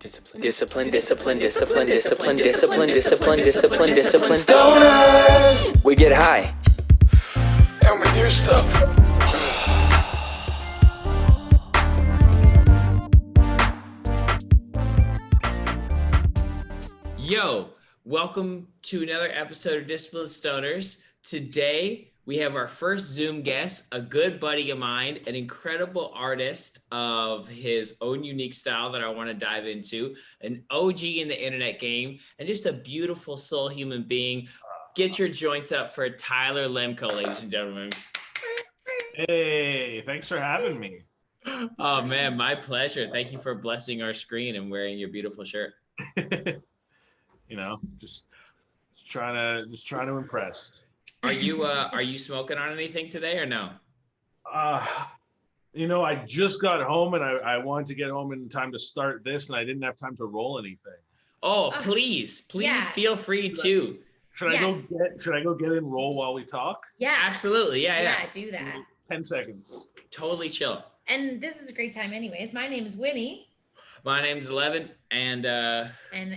Discipline. Stoners! We get high. And we do stuff. Yo, welcome to another episode of Discipline Stoners. Today, we have our first Zoom guest, a good buddy of mine, an incredible artist of his own unique style that I want to dive into, an OG in the internet game, and just a beautiful soul human being. Get your joints up for Tyler Lemco, ladies and gentlemen. Hey, thanks for having me. Oh man, my pleasure. Thank you for blessing our screen and wearing your beautiful shirt. You know, just trying to impress. Are you smoking on anything today or no? I just got home and I wanted to get home in time to start this, and I didn't have time to roll anything. Oh, please yeah. feel free to. Should I go get in roll while we talk? Yeah. Absolutely. Yeah. Do that. 10 seconds. Totally chill. And this is a great time anyways. My name is Winnie. My name's 11, and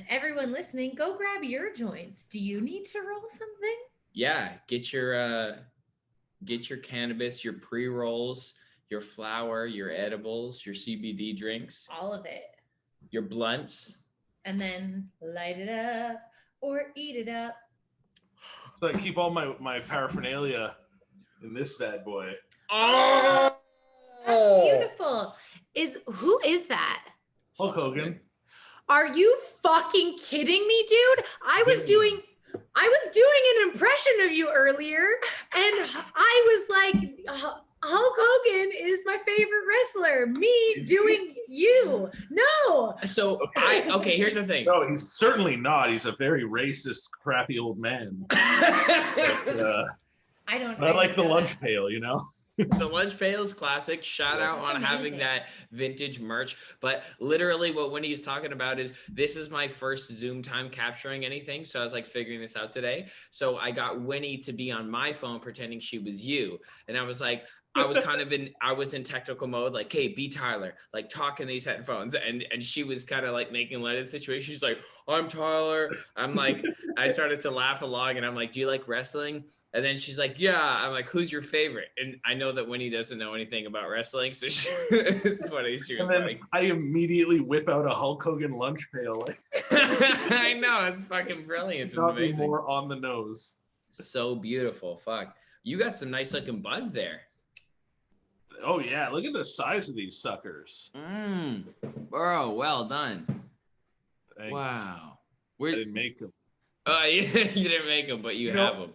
everyone listening, go grab your joints. Do you need to roll something? yeah, get your cannabis, your pre-rolls, your flower, your edibles, your CBD drinks, All of it. your blunts. And then light it up or eat it up. So I keep all my paraphernalia in this bad boy. Oh, That's beautiful. Who is that? Hulk Hogan. Are you fucking kidding me, dude? I was doing an impression of you earlier, and I was like, Hulk Hogan is my favorite wrestler. Me doing you. No. So here's the thing. No, he's certainly not. He's a very racist, crappy old man. But I like the lunch pail, you know? The lunch pail is classic. Shout out on having that vintage merch. But literally what Winnie is talking about is this is my first Zoom time capturing anything. So I was like figuring this out today. So I got Winnie to be on my phone pretending she was you. And I was like, I was in technical mode, like, hey, be Tyler, like talking these headphones. And she was kind of like making light of the situation. She's like, I'm Tyler. I'm like, I started to laugh along and I'm like, do you like wrestling? And then she's like, yeah. I'm like, who's your favorite? And I know that Winnie doesn't know anything about wrestling. So it's funny. She was like, I immediately whip out a Hulk Hogan lunch pail. Like, I know. It's fucking brilliant. It's not be amazing. more on the nose. So beautiful. Fuck. You got some nice looking buds there. Oh, yeah. Look at the size of these suckers. Bro, well done. Thanks. Wow. I didn't make them. You didn't make them, but you have them.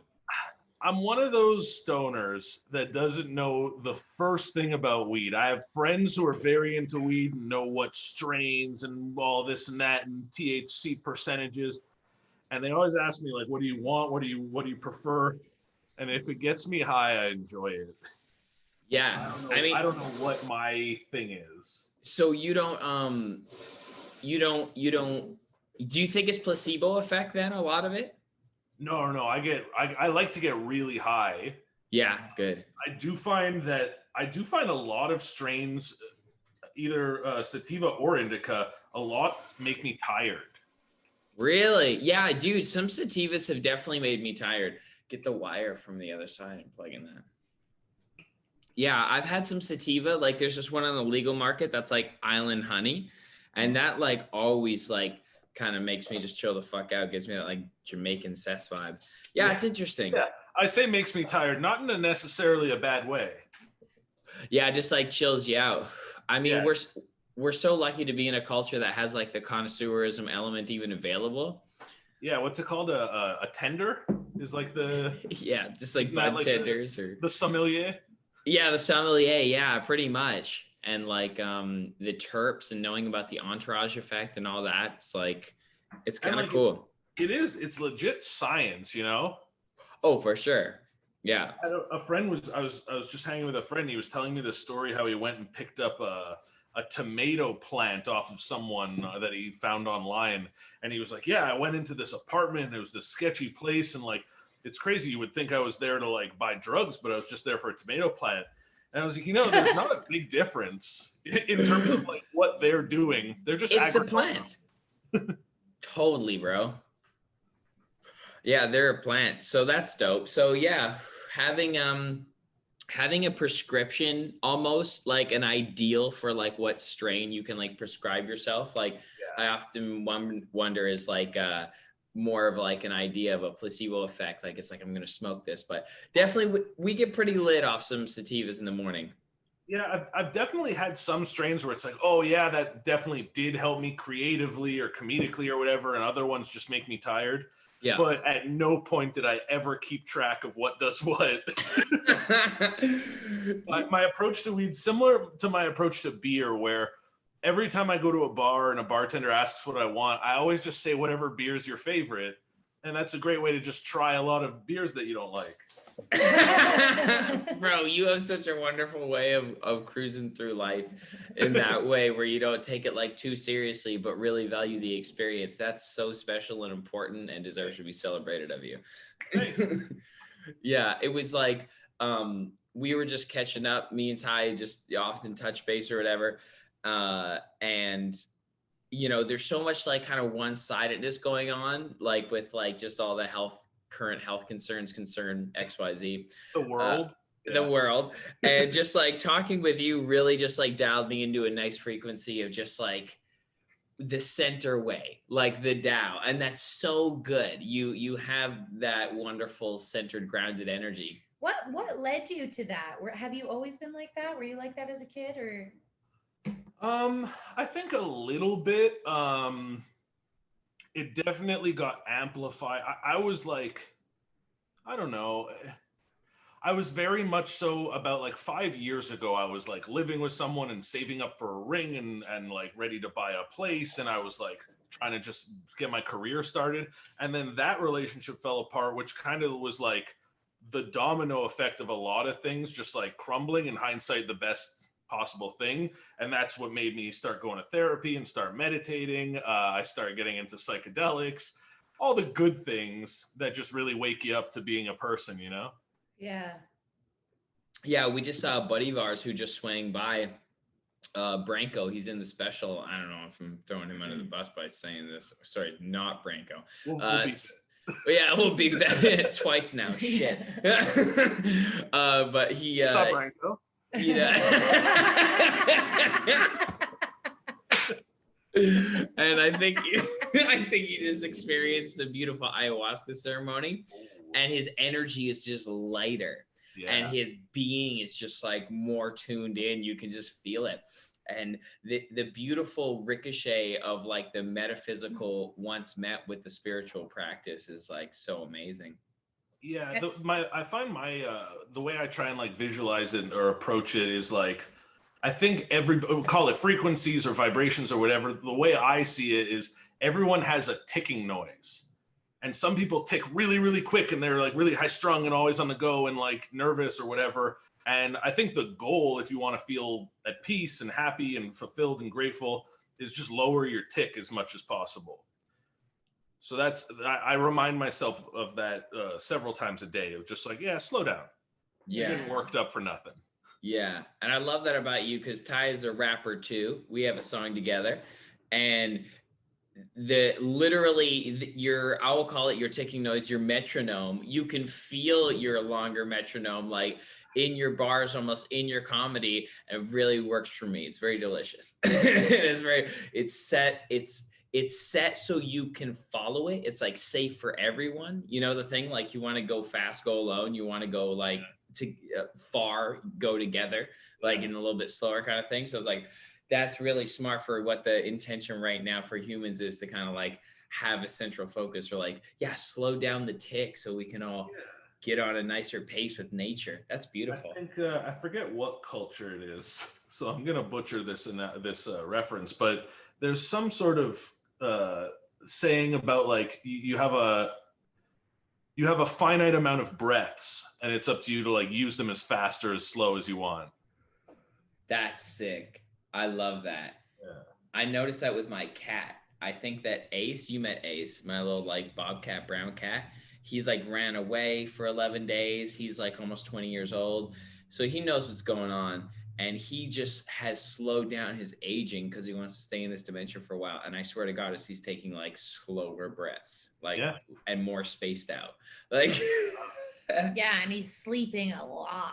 I'm one of those stoners that doesn't know the first thing about weed. I have friends who are very into weed and know what strains and all this and that and THC percentages. And they always ask me, like, what do you want? What do you prefer? And if it gets me high, I enjoy it. Yeah. I don't know what my thing is. So you don't do you think it's placebo effect then, a lot of it? No. I like to get really high. Yeah, good. I do find a lot of strains, either sativa or indica, a lot make me tired. Really? Yeah, dude, some sativas have definitely made me tired. Get the wire from the other side and plug in that. Yeah, I've had some sativa. Like there's just one on the legal market that's like Island Honey. And that like always like kind of makes me just chill the fuck out. Gives me that like Jamaican cess vibe. Yeah, it's interesting. Yeah, I say makes me tired, not in a necessarily a bad way. Yeah, just like chills you out. I mean, Yeah. we're so lucky to be in a culture that has like the connoisseurism element even available. Yeah, what's it called? A tender is like the Yeah, just like bud tenders or the sommelier. Yeah, the sommelier. Yeah, pretty much. And like the terps and knowing about the entourage effect and all that, it's like it's kind of cool. It is. It's legit science, you know. Oh, for sure. Yeah. A friend I was just hanging with a friend. He was telling me the story how he went and picked up a tomato plant off of someone that he found online, and he was like, "Yeah, I went into this apartment. It was this sketchy place, and like it's crazy. You would think I was there to like buy drugs, but I was just there for a tomato plant." And I was like, there's not a big difference in terms of like what they're doing. They're just It's a agriculture. plant. Totally, bro. Yeah, they're a plant. So that's dope. So yeah, having a prescription, almost like an ideal for like what strain you can like prescribe yourself. Like I often wonder is like more of like an idea of a placebo effect. Like it's like, I'm going to smoke this, but definitely we get pretty lit off some sativas in the morning. Yeah, I've definitely had some strains where it's like, oh yeah, that definitely did help me creatively or comedically or whatever, and other ones just make me tired. Yeah. But at no point did I ever keep track of what does what. My approach to weed, similar to my approach to beer, where every time I go to a bar and a bartender asks what I want, I always just say whatever beer is your favorite. And that's a great way to just try a lot of beers that you don't like. Bro, you have such a wonderful way of cruising through life in that way where you don't take it like too seriously but really value the experience. That's so special and important and deserves to be celebrated of you. Yeah, it was like we were just catching up, me and Ty just often touch base or whatever, and there's so much like kind of one-sidedness going on, like with like just all the current health concerns concern XYZ. The world. The world. And just like talking with you really just like dialed me into a nice frequency of just like the center way, like the Tao. And that's so good. You have that wonderful centered, grounded energy. What led you to that? Have you always been like that? Were you like that as a kid or? I think a little bit. It definitely got amplified. I was like, I don't know. I was very much so about like 5 years ago, I was like living with someone and saving up for a ring and like ready to buy a place. And I was like trying to just get my career started. And then that relationship fell apart, which kind of was like the domino effect of a lot of things, just like crumbling. In hindsight, the best possible thing. And that's what made me start going to therapy and start meditating. I started getting into psychedelics, all the good things that just really wake you up to being a person, Yeah. Yeah, we just saw a buddy of ours who just swang by, Branko. He's in the special. I don't know if I'm throwing him under the bus by saying this. Sorry, not Branko. We'll beef that twice now. Shit. But he Branko. And I think he just experienced a beautiful ayahuasca ceremony, and his energy is just lighter, and his being is just like more tuned in. You can just feel it, and the beautiful ricochet of like the metaphysical once met with the spiritual practice is like so amazing. Yeah, I find the way I try and like visualize it or approach it is like, I think call it frequencies or vibrations or whatever. The way I see it is everyone has a ticking noise, and some people tick really, really quick and they're like really high strung and always on the go and like nervous or whatever. And I think the goal, if you want to feel at peace and happy and fulfilled and grateful, is just lower your tick as much as possible. So I remind myself of that several times a day of just like, slow down. Yeah. You're getting worked up for nothing. Yeah. And I love that about you because Ty is a rapper too. We have a song together, and I will call it your ticking noise, your metronome. You can feel your longer metronome, like in your bars, almost in your comedy. And it really works for me. It's very delicious. It's set so you can follow it. It's like safe for everyone. You know the thing, like you want to go fast, go alone. You want to go like to far, go together, like in a little bit slower kind of thing. So it's like, that's really smart for what the intention right now for humans is, to kind of like have a central focus, or like, slow down the tick so we can all get on a nicer pace with nature. That's beautiful. I think I forget what culture it is, so I'm gonna butcher this reference, but there's some sort of saying about like you have a finite amount of breaths, and it's up to you to like use them as fast or as slow as you want. That's sick. I love that. Yeah. I noticed that with my cat. I think that Ace, you met Ace, my little like bobcat brown cat. He's like ran away for 11 days. He's like almost 20 years old. So he knows what's going on. And he just has slowed down his aging because he wants to stay in this dimension for a while. And I swear to God, he's taking like slower breaths, like and more spaced out. Like yeah, and he's sleeping a lot.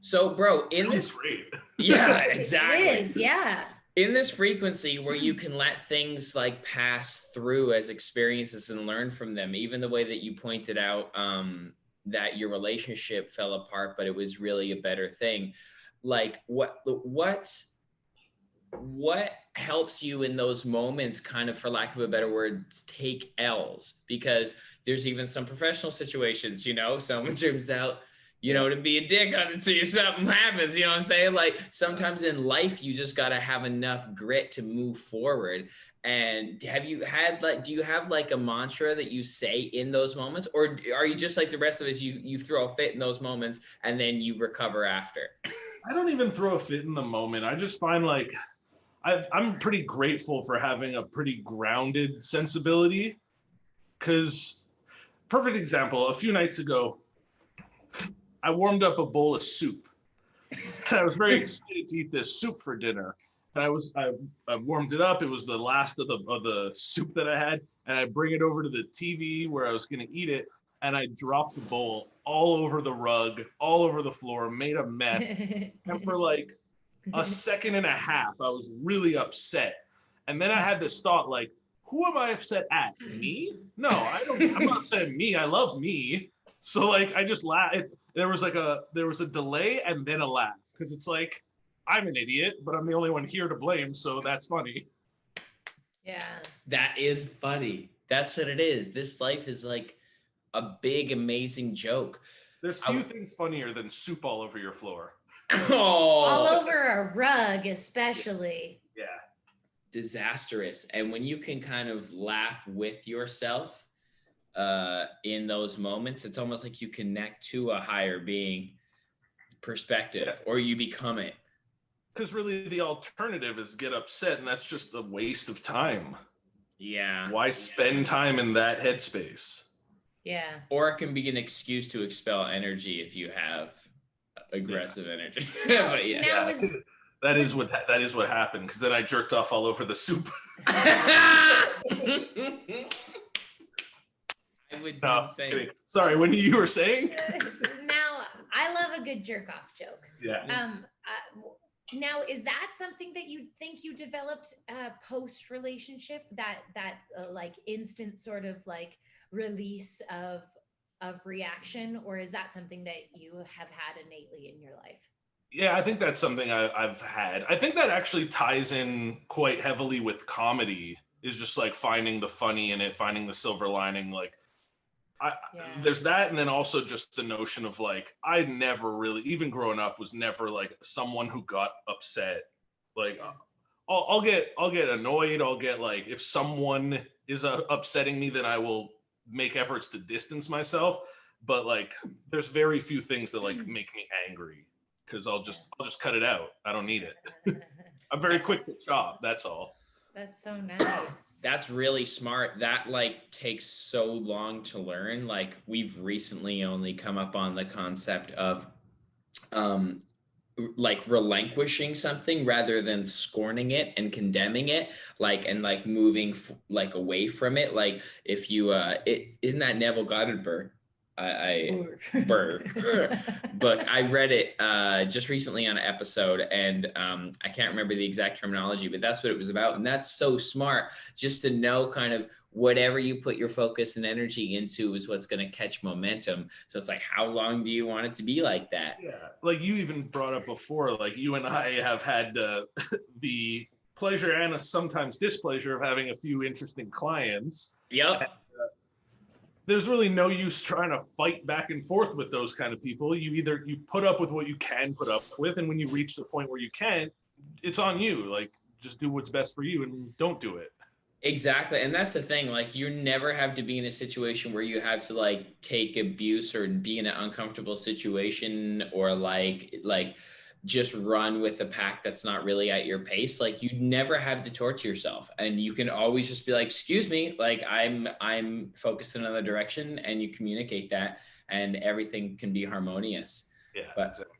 So, bro, in this yeah, exactly. It is, yeah. In this frequency where you can let things like pass through as experiences and learn from them, even the way that you pointed out that your relationship fell apart, but it was really a better thing. Like what helps you in those moments, kind of, for lack of a better word, take L's? Because there's even some professional situations, you know, someone turns out, you know, to be a dick until something happens, you know what I'm saying? Like sometimes in life, you just got to have enough grit to move forward. And have you had do you have like a mantra that you say in those moments? Or are you just like the rest of us, you throw a fit in those moments and then you recover after? I don't even throw a fit in the moment. I just find like, I'm pretty grateful for having a pretty grounded sensibility. Because, perfect example, a few nights ago, I warmed up a bowl of soup. And I was very excited to eat this soup for dinner. And I warmed it up. It was the last of the soup that I had. And I bring it over to the TV where I was going to eat it. And I dropped the bowl all over the rug, all over the floor, made a mess. And for like a second and a half, I was really upset. And then I had this thought, like, who am I upset at? Me? No, I'm not upset at me. I love me. So like, I just laughed. There was a delay and then a laugh. Because it's like, I'm an idiot, but I'm the only one here to blame. So that's funny. Yeah. That is funny. That's what it is. This life is like a big, amazing joke. There's few things funnier than soup all over your floor. Oh. All over a rug, especially. Yeah. Disastrous. And when you can kind of laugh with yourself in those moments, it's almost like you connect to a higher being perspective, or you become it. Because really the alternative is get upset, and that's just a waste of time. Yeah. Why spend time in that headspace? Yeah. Or it can be an excuse to expel energy if you have aggressive energy. But yeah. That is what happened, because then I jerked off all over the soup. I would do the same. Kidding. Sorry, when you were saying? Now, I love a good jerk off joke. Yeah. Now, is that something that you think you developed post relationship? That like instant sort of like release of reaction, or is that something that you have had innately in your life? Yeah, I think that's something I've had. I think that actually ties in quite heavily with comedy, is just like finding the funny in it, finding the silver lining. Like, there's that, and then also just the notion of like, I never really, even growing up, was never like someone who got upset. Like, I'll get annoyed. I'll get like, if someone is upsetting me, then I will make efforts to distance myself. But like, there's very few things that like make me angry, because I'll just cut it out. I don't need it. I'm very quick to chop. That's all. That's so nice. That's really smart. That like takes so long to learn. Like, we've recently only come up on the concept of like relinquishing something rather than scorning it and condemning it, like, and like moving like away from it. Like, if you isn't that Neville Goddard book? I read it just recently on an episode, and I can't remember the exact terminology, but that's what it was about. And that's so smart, just to know kind of whatever you put your focus and energy into is what's going to catch momentum. So it's like, how long do you want it to be like that? Yeah, like you even brought up before, like you and I have had the pleasure and sometimes displeasure of having a few interesting clients. Yep. And, there's really no use trying to fight back and forth with those kind of people. You put up with what you can put up with, and when you reach the point where you can't, it's on you. Like, just do what's best for you and don't do it. Exactly. And that's the thing. Like, you never have to be in a situation where you have to like take abuse or be in an uncomfortable situation, or like just run with a pack that's not really at your pace. Like, you never have to torture yourself, and you can always just be like, excuse me, like I'm focused in another direction, and you communicate that, and everything can be harmonious. Yeah, But exactly.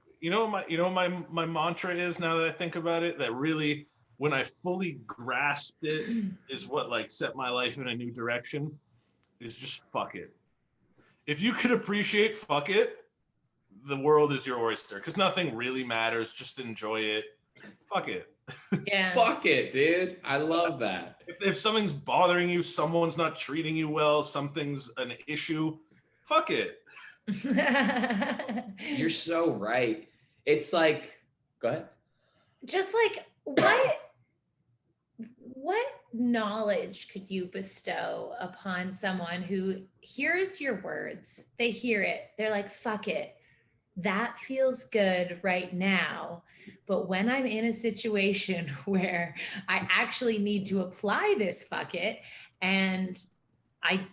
My mantra is, now that I think about it, that really, when I fully grasped it, is what like set my life in a new direction. Is just fuck it. If you could appreciate fuck it, the world is your oyster, because nothing really matters. Just enjoy it. Fuck it. Yeah. fuck it, dude. I love that. If something's bothering you, someone's not treating you well, something's an issue, fuck it. You're so right. It's like, go ahead. Just like what knowledge could you bestow upon someone who hears your words, they hear it, they're like, fuck it, that feels good right now, but when I'm in a situation where I actually need to apply this fuck it, and I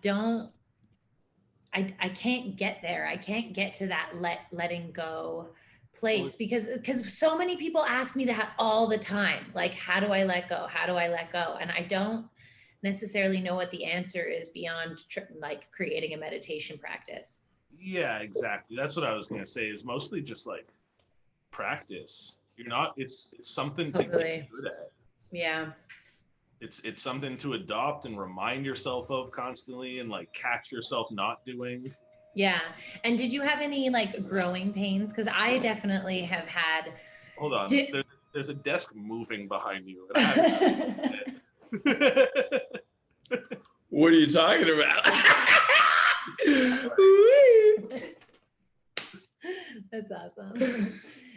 can't get there, I can't get to that letting go place, because so many people ask me that all the time, like, how do I let go, and I don't necessarily know what the answer is beyond like creating a meditation practice. Yeah, exactly. That's what I was gonna say. Is mostly just like practice. You're not. It's something to Totally. get good at. Yeah. It's something to adopt and remind yourself of constantly, and like catch yourself not doing. Yeah. And did you have any like growing pains? Because I definitely have had. Hold on. There's a desk moving behind you. And What are you talking about? That's awesome.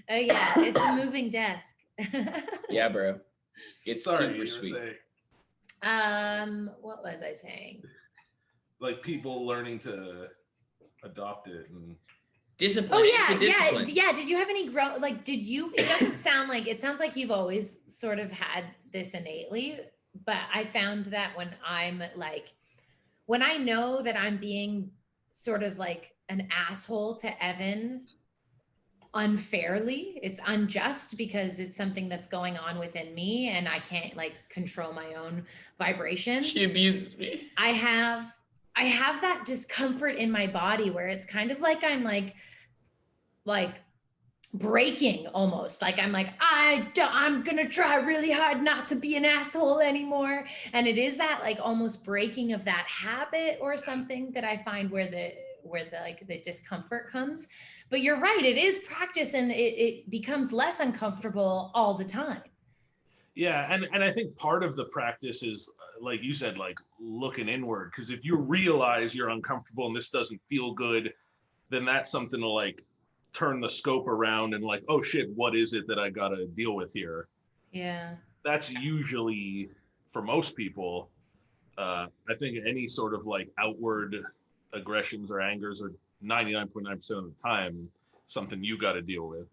Oh yeah, it's a moving desk. Yeah, bro. It's Sorry, super you were sweet. saying. What was I saying? Like people learning to adopt it and Discipline. Oh It's a yeah, discipline. yeah. Did you have any did you, it doesn't sound like, it sounds like you've always sort of had this innately, but I found that when I know that I'm being sort of like an asshole to Evan unfairly, it's unjust because it's something that's going on within me and I can't like control my own vibration. She abuses me. I have that discomfort in my body where it's kind of like I'm like breaking almost, like I'm like, I'm gonna try really hard not to be an asshole anymore, and it is that like almost breaking of that habit or something that I find where the like the discomfort comes. But you're right, it is practice, and it becomes less uncomfortable all the time. yeah, and I think part of the practice is, like you said, like looking inward, because if you realize you're uncomfortable and this doesn't feel good, then that's something to like turn the scope around and like, oh shit, what is it that I gotta deal with here? Yeah. That's usually, for most people, I think any sort of like outward aggressions or angers are 99.9% of the time something you got to deal with.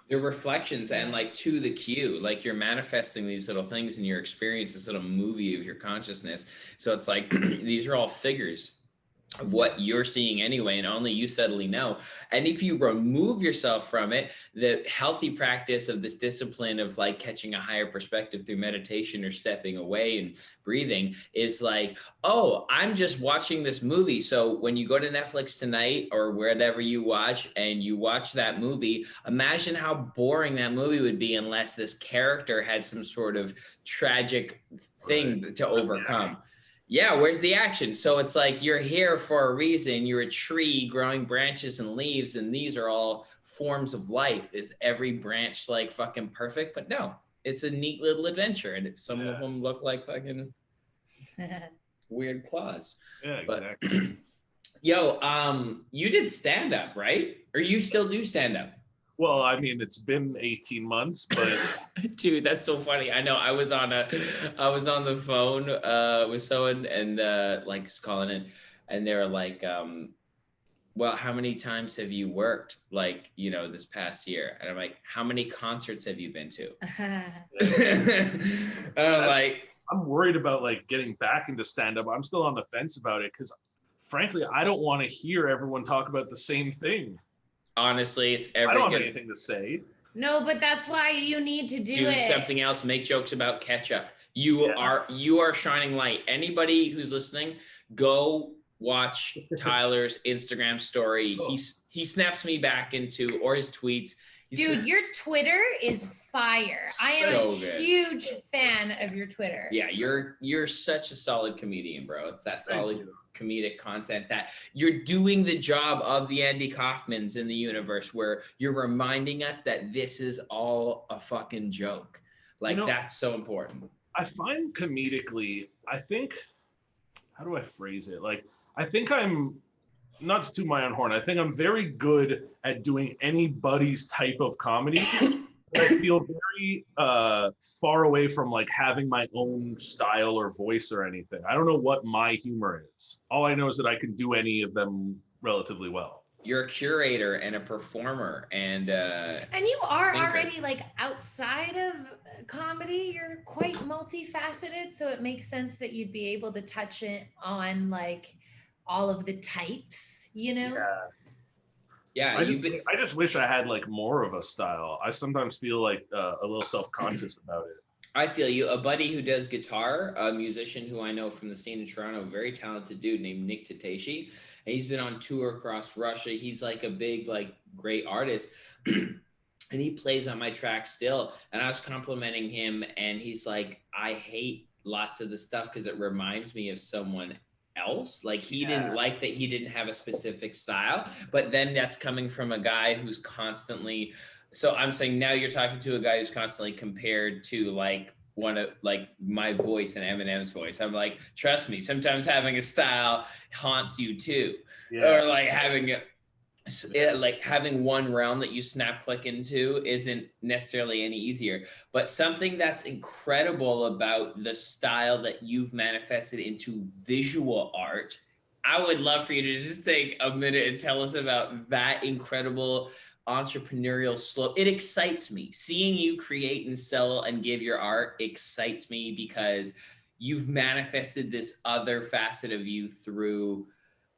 They're reflections, and like to the cue, like you're manifesting these little things in your experience, this little movie of your consciousness. So it's like these are all figures of what you're seeing anyway, and only you subtly know. And if you remove yourself from it, the healthy practice of this discipline of like catching a higher perspective through meditation or stepping away and breathing is like, oh, I'm just watching this movie. So when you go to Netflix tonight or wherever you watch and you watch that movie, imagine how boring that movie would be unless this character had some sort of tragic thing to overcome. Yeah, where's the action? So it's like you're here for a reason. You're a tree growing branches and leaves, and these are all forms of life. Is every branch like fucking perfect? But no, it's a neat little adventure, and some of them look like fucking weird claws. Yeah, But, exactly. Yo, you did stand up, right? Or you still do stand up? Well, I mean, it's been 18 months, but Dude, that's so funny. I know I was on the phone with someone and like calling in, and they were like, well, how many times have you worked, like, you know, this past year? And I'm like, how many concerts have you been to? And I'm like, I'm worried about like getting back into stand-up. I'm still on the fence about it because frankly, I don't want to hear everyone talk about the same thing. honestly, it's I don't have anything to say. No, but that's why you need to do it. Something else. Make jokes about ketchup. You are shining light. Anybody who's listening, go watch Tyler's Instagram story. He snaps me back into, or his tweets. Dude, your Twitter is fire. I am So a good. huge fan of your Twitter. Yeah, you're such a solid comedian, bro. It's that solid comedic content that you're doing the job of the Andy Kaufmans in the universe, where you're reminding us that this is all a fucking joke. Like, that's so important. I find comedically, I think, how do I phrase it? Like, I think I'm, not to toot my own horn, I think I'm very good at doing anybody's type of comedy. I feel very far away from like having my own style or voice or anything. I don't know what my humor is. All I know is that I can do any of them relatively well. You're a curator and a performer, and you are already like outside of comedy. You're quite multifaceted, so it makes sense that you'd be able to touch it on like all of the types, you know? Yeah. I just wish I had like more of a style. I sometimes feel like a little self-conscious about it. I feel you. A buddy who does guitar, a musician who I know from the scene in Toronto, very talented dude named Nick Tateshi. And he's been on tour across Russia. He's like a big, like, great artist. And he plays on my track still. And I was complimenting him, and he's like, I hate lots of the stuff because it reminds me of someone else. Like, he didn't like that he didn't have a specific style, but then that's coming from a guy who's constantly, so I'm saying now you're talking to a guy who's constantly compared to like one of like my voice and Eminem's voice. I'm like, trust me, sometimes having a style haunts you too. Or like having one realm that you snap click into isn't necessarily any easier. But something that's incredible about the style that you've manifested into visual art, I would love for you to just take a minute and tell us about that incredible entrepreneurial slope. It excites me. Seeing you create and sell and give your art excites me because you've manifested this other facet of you through,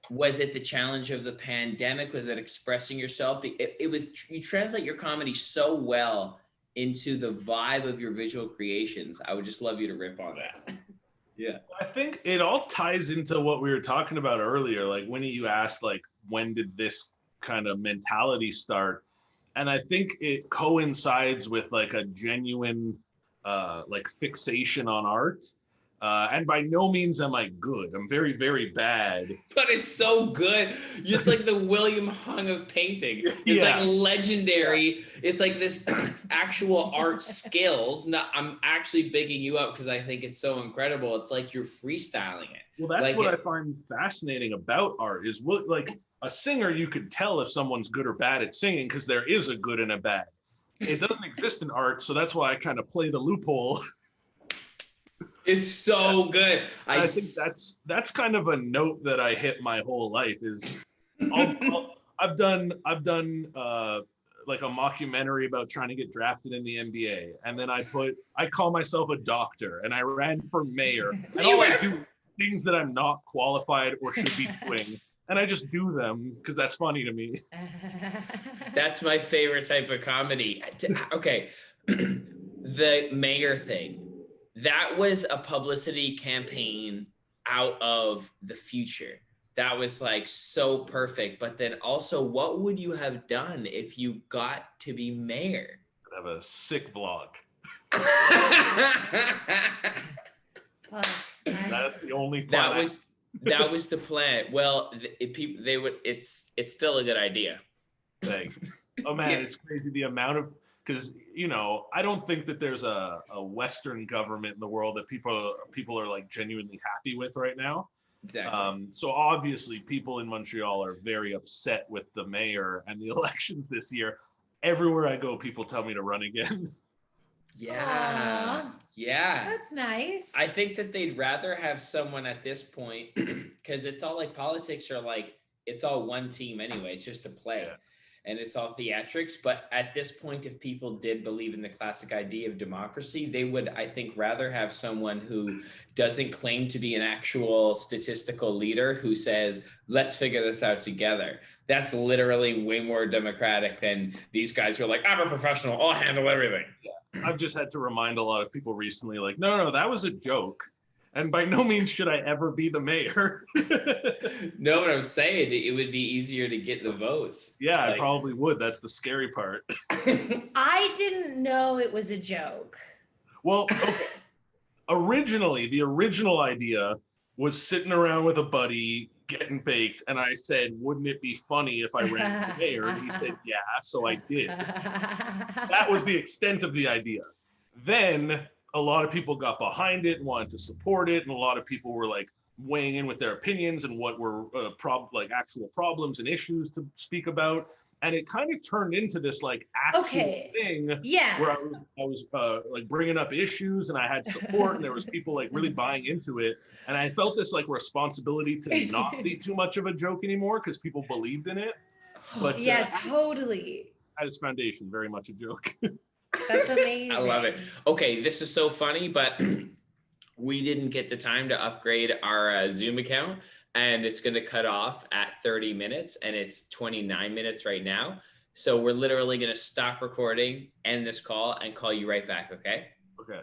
was it the challenge of the pandemic? Was it expressing yourself? It was, you translate your comedy so well into the vibe of your visual creations. I would just love you to rip on that. Yeah. I think it all ties into what we were talking about earlier. Like when you asked, like, when did this kind of mentality start? And I think it coincides with like a genuine like fixation on art. And by no means am I good. I'm very, very bad. But it's so good. It's like the William Hung of painting. It's like legendary. It's like this actual art skills. I'm actually bigging you up because I think it's so incredible. It's like you're freestyling it. Well, that's like what I find fascinating about art is what, like, a singer, you could tell if someone's good or bad at singing because there is a good and a bad. It doesn't exist in art, so that's why I kind of play the loophole. It's so good. I think that's kind of a note that I hit my whole life is I've done like a mockumentary about trying to get drafted in the NBA, and then I call myself a doctor, and I ran for mayor, and all I do is things that I'm not qualified or should be doing, and I just do them because that's funny to me. That's my favorite type of comedy. Okay, the mayor thing. That was a publicity campaign out of the future. That was like so perfect. But then also, what would you have done if you got to be mayor? I have a sick vlog. That's the only plan. That was the plan. Well, it's still a good idea. Thanks. Oh man, it's crazy the amount of, because, you know, I don't think that there's a Western government in the world that people are like genuinely happy with right now. Exactly. So obviously people in Montreal are very upset with the mayor and the elections this year. Everywhere I go, people tell me to run again. Yeah. Aww. Yeah. That's nice. I think that they'd rather have someone at this point, because it's all like politics are like, it's all one team anyway. It's just a play. Yeah. And it's all theatrics. But at this point, if people did believe in the classic idea of democracy, they would, I think, rather have someone who doesn't claim to be an actual statistical leader who says, let's figure this out together. That's literally way more democratic than these guys who are like, I'm a professional, I'll handle everything. Yeah. I've just had to remind a lot of people recently, like, no, that was a joke. And by no means should I ever be the mayor. No, but I'm saying it would be easier to get the votes. Yeah, I Like- probably would. That's the scary part. I didn't know it was a joke. Well, okay. Originally, the original idea was sitting around with a buddy getting baked, and I said, wouldn't it be funny if I ran for mayor? And he said, yeah, so I did. That was the extent of the idea. Then a lot of people got behind it and wanted to support it, and a lot of people were like weighing in with their opinions and what were actual problems and issues to speak about. And it kind of turned into this like actual thing Yeah. where I was like bringing up issues, and I had support, and there was people like really buying into it. And I felt this like responsibility to not be too much of a joke anymore because people believed in it. But Yeah, totally. at its foundation, very much a joke. That's amazing. I love it. Okay, this is so funny, but we didn't get the time to upgrade our Zoom account, and it's going to cut off at 30 minutes, and it's 29 minutes right now. So we're literally going to stop recording, end this call, and call you right back, okay? Okay.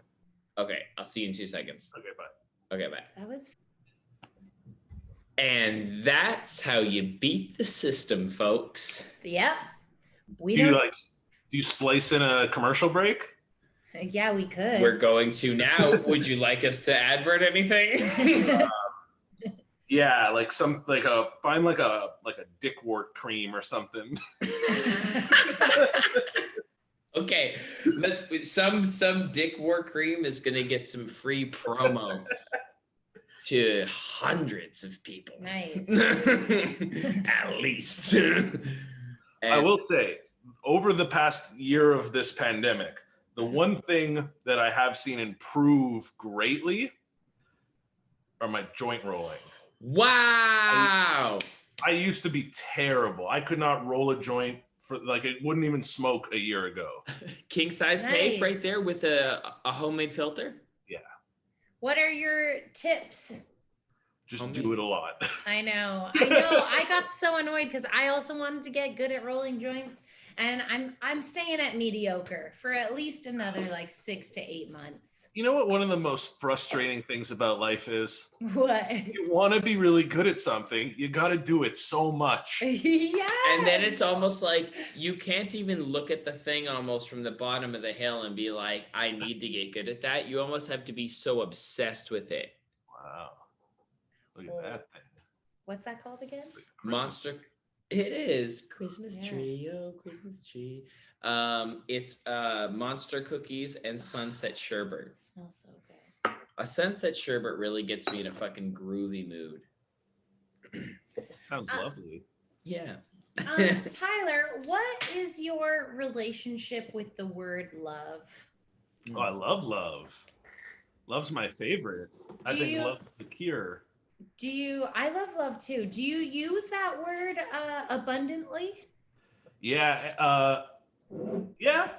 Okay, I'll see you in 2 seconds. Okay, bye. Okay, bye. That was And that's how you beat the system, folks. Yep. We Do you don't. do you splice in a commercial break? Yeah, we could. We're going to now. Would you like us to advert anything? Yeah, like find like a dickwort cream or something. Okay, let's some Dick War cream is gonna get some free promo to hundreds of people. Nice. At least. I will say, over the past year of this pandemic, the one thing that I have seen improve greatly are my joint rolling. Wow. I used to be terrible. I could not roll a joint for like it wouldn't even smoke a year ago. King size cake right Nice. there with a homemade filter. What are your tips? Just do it a lot. I know. I got so annoyed because I also wanted to get good at rolling joints, and I'm staying at mediocre for at least another like 6 to 8 months. You know what one of the most frustrating things about life is? What? You want to be really good at something, you got to do it so much. Yeah. And then it's almost like you can't even look at the thing almost from the bottom of the hill and be like, I need to get good at that. You almost have to be so obsessed with it. Wow. Look at that thing. What's that called again? Monster. It is Christmas Yeah. tree, oh Christmas tree. It's monster cookies and sunset sherbet. It smells so good. A sunset sherbet really gets me in a fucking groovy mood. Sounds lovely. Yeah. Tyler, what is your relationship with the word love? Oh, I love love. Love's my favorite. I Do think you- love's the cure. I love love too. Do you use that word abundantly? Yeah, yeah,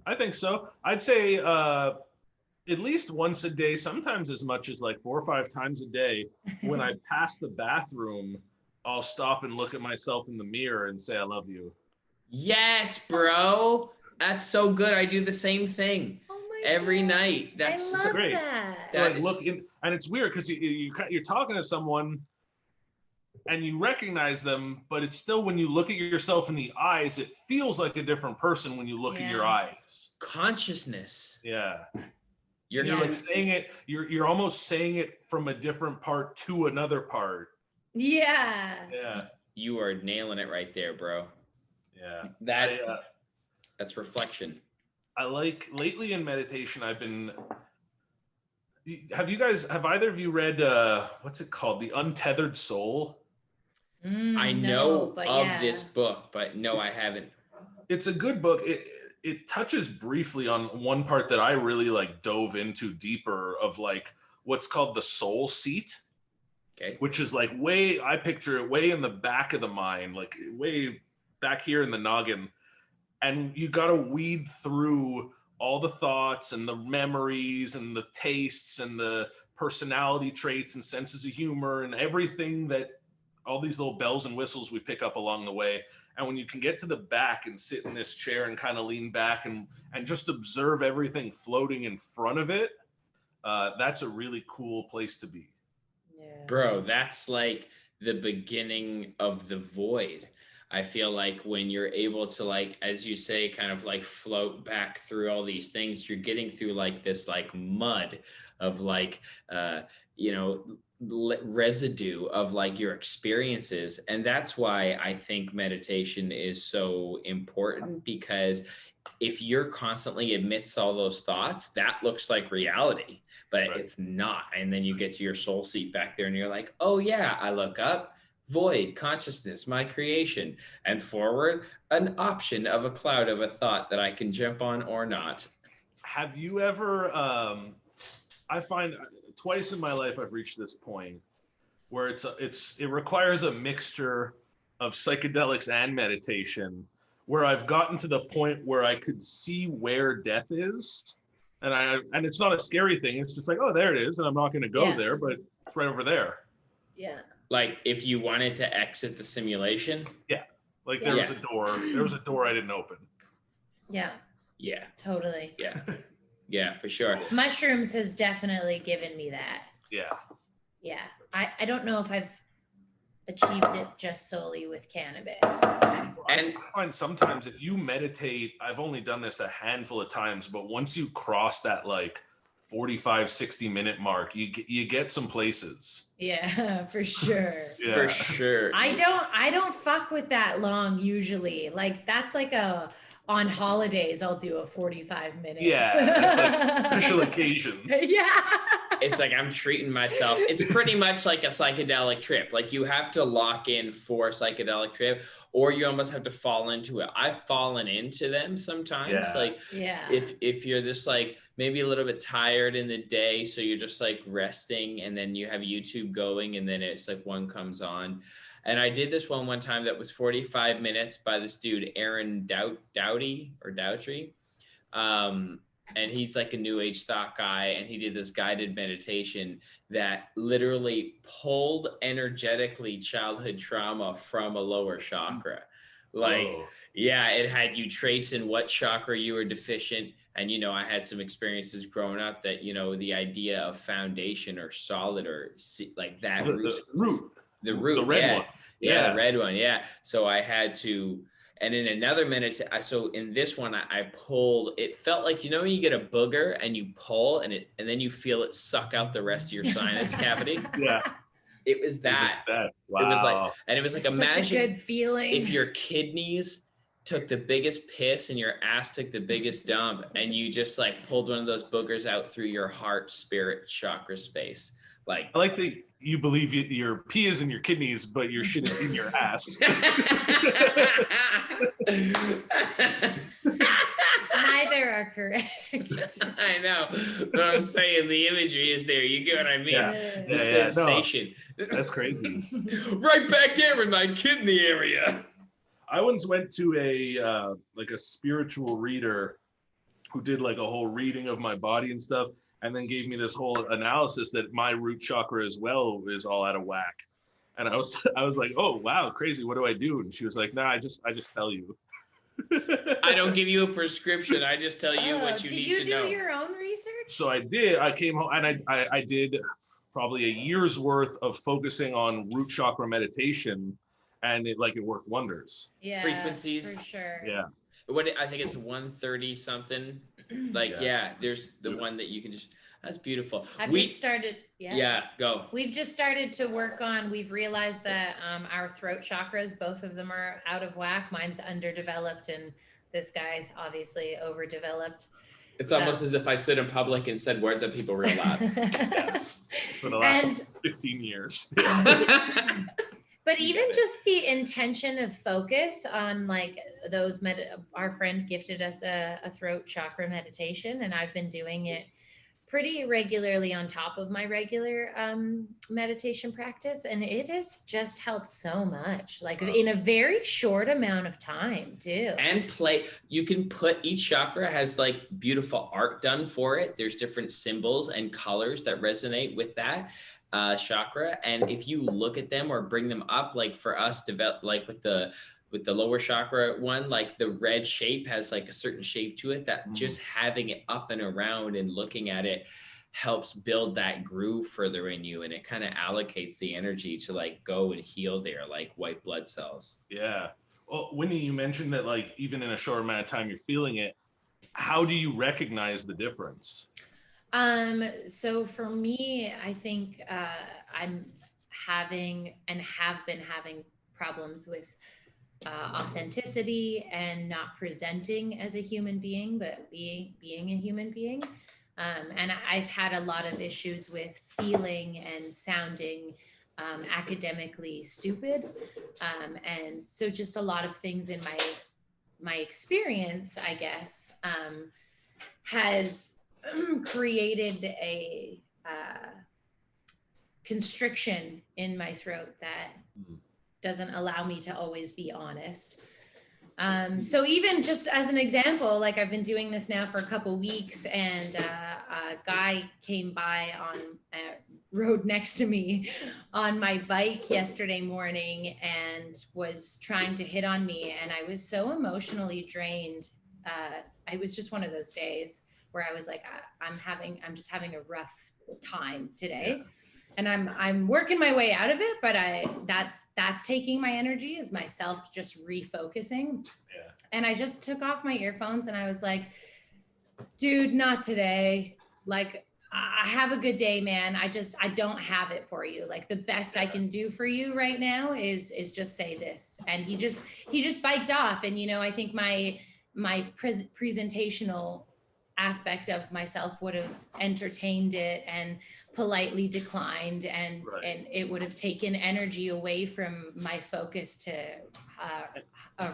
I think so. I'd say at least once a day, sometimes as much as like 4 or 5 times a day. When I pass the bathroom, I'll stop and look at myself in the mirror and say, I love you. Yes, bro. That's so good. I do the same thing Oh my every gosh. night. That's I love great. that. That Like, is- look in, and it's weird because you're talking to someone and you recognize them, but it's still when you look at yourself in the eyes, it feels like a different person when you look in your Yeah. eyes. consciousness. Yeah. You're Yeah. You're not like saying it, you're almost saying it from a different part to another part. Yeah. Yeah. you are nailing it right there, bro. Yeah. That I, that's reflection. I like lately in meditation, have either of you read what's it called? The Untethered Soul? I No, know but of yeah. this book, but no, I haven't. It's a good book. It touches briefly on one part that I really like dove into deeper of like what's called the soul seat, Okay. which is like I picture it way in the back of the mind, like way back here in the noggin. And you got to weed through all the thoughts and the memories and the tastes and the personality traits and senses of humor and everything that all these little bells and whistles we pick up along the way. And when you can get to the back and sit in this chair and kind of lean back and just observe everything floating in front of it, that's a really cool place to be. Yeah. Bro, that's like the beginning of the void. I feel like when you're able to, like, as you say, kind of like float back through all these things, you're getting through like this like mud of like you know, residue of like your experiences. And that's why I think meditation is so important, because if you're constantly amidst all those thoughts, that looks like reality, but Right. it's not. And then you get to your soul seat back there and you're like, oh yeah, I look up, void, consciousness, my creation, and forward, an option of a cloud of a thought that I can jump on or not. Have you ever, I find twice in my life I've reached this point where it requires a mixture of psychedelics and meditation, where I've gotten to the point where I could see where death is, and it's not a scary thing. It's just like, oh, there it is, and I'm not going to go there, but it's right over there. Yeah. Like if you wanted to exit the simulation. Yeah, like there was a door. There was a door I didn't open. Yeah. Yeah. Totally. Yeah. Yeah, for sure. Mushrooms has definitely given me that. Yeah. Yeah. I don't know if I've achieved it just solely with cannabis. I find sometimes if you meditate, I've only done this a handful of times, but once you cross that like 45, 60-minute mark, you get some places. Yeah, for sure. Yeah. For sure. I don't fuck with that long usually. Like that's like on holidays I'll do a 45 minutes. Yeah, it's like special occasions. Yeah. It's like I'm treating myself. It's pretty much like a psychedelic trip. Like you have to lock in for a psychedelic trip, or you almost have to fall into it. I've fallen into them sometimes. Yeah. Like if you're just like maybe a little bit tired in the day, so you're just like resting, and then you have YouTube going, and then it's like one comes on. And I did this one time that was 45 minutes by this dude, Aaron Doughty. And he's like a new age thought guy. And he did this guided meditation that literally pulled energetically childhood trauma from a lower chakra. Like, yeah, it had you trace in what chakra you were deficient. And, you know, I had some experiences growing up that, you know, the idea of foundation or solid or like that the root, the red one. Yeah, the red one. Yeah. So I had to, and in another minute, so in this one, I pulled, it felt like, you know, when you get a booger and you pull and then you feel it suck out the rest of your sinus cavity. Yeah. It was that. Wow. It was like, and it was like, It's imagine such a good feeling. if your kidneys took the biggest piss and your ass took the biggest dump, and you just like pulled one of those boogers out through your heart, spirit, chakra space. Like, I like that you believe your pee is in your kidneys, but your shit is in your ass. Neither are correct. I know, but I'm saying the imagery is there. You get what I mean? The sensation. No, that's crazy. Right back there in my kidney area. I once went to a spiritual reader who did like a whole reading of my body and stuff, and then gave me this whole analysis that my root chakra as well is all out of whack. And I was like, oh wow, crazy. What do I do? And she was like, nah, I just tell you. I don't give you a prescription. I just tell you what you need to know. Did you do your own research? So I did. I came home and I did probably a year's worth of focusing on root chakra meditation, and it worked wonders. Yeah, frequencies. For sure. Yeah. What I think it's 130 something. Like, there's the one that you can just, that's beautiful. Just started. Yeah, go. We've just started to work on, we've realized that our throat chakras, both of them are out of whack. Mine's underdeveloped and this guy's obviously overdeveloped. It's almost as if I stood in public and said words that people real loud. For the last 15 years. But even just the intention of focus on like those, our friend gifted us a throat chakra meditation, and I've been doing it pretty regularly on top of my regular meditation practice. And it has just helped so much, like in a very short amount of time too. And you can put, each chakra has like beautiful art done for it. There's different symbols and colors that resonate with that chakra. And if you look at them or bring them up, like for us, like with the lower chakra one, like the red shape has like a certain shape to it that just having it up and around and looking at it helps build that groove further in you, and it kind of allocates the energy to like go and heal there, like white blood cells. Yeah. Well, Whitney, you mentioned that like even in a short amount of time you're feeling it. How do you recognize the difference? So for me, I think I'm having and have been having problems with authenticity and not presenting as a human being, but being a human being. And I've had a lot of issues with feeling and sounding academically stupid. And so just a lot of things in my experience, I guess, has created a constriction in my throat that doesn't allow me to always be honest. So even just as an example, like I've been doing this now for a couple weeks, and a guy came by on rode next to me on my bike yesterday morning and was trying to hit on me, and I was so emotionally drained. It was just one of those days where I was like, I'm just having a rough time today. Yeah. And I'm working my way out of it, but that's taking my energy, is myself just refocusing. Yeah. And I just took off my earphones and I was like, dude, not today. Like, I have a good day, man. I don't have it for you. Like, the best I can do for you right now is just say this. And he just biked off. And, you know, I think my presentational aspect of myself would have entertained it and politely declined, and and it would have taken energy away from my focus to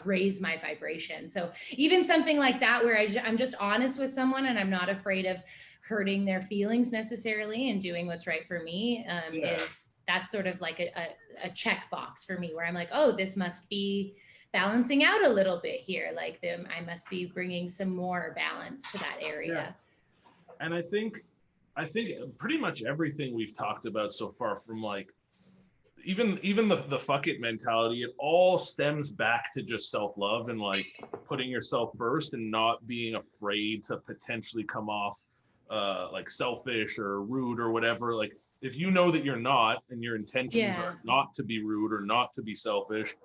raise my vibration. So even something like that, where I'm just honest with someone and I'm not afraid of hurting their feelings necessarily and doing what's right for me, is that's sort of like a checkbox for me, where I'm like, oh, this must be balancing out a little bit here. Like I must be bringing some more balance to that area. Yeah. And I think pretty much everything we've talked about so far, from like even the fuck it mentality, it all stems back to just self-love and like putting yourself first and not being afraid to potentially come off like selfish or rude or whatever. Like, if you know that you're not, and your intentions are not to be rude or not to be selfish,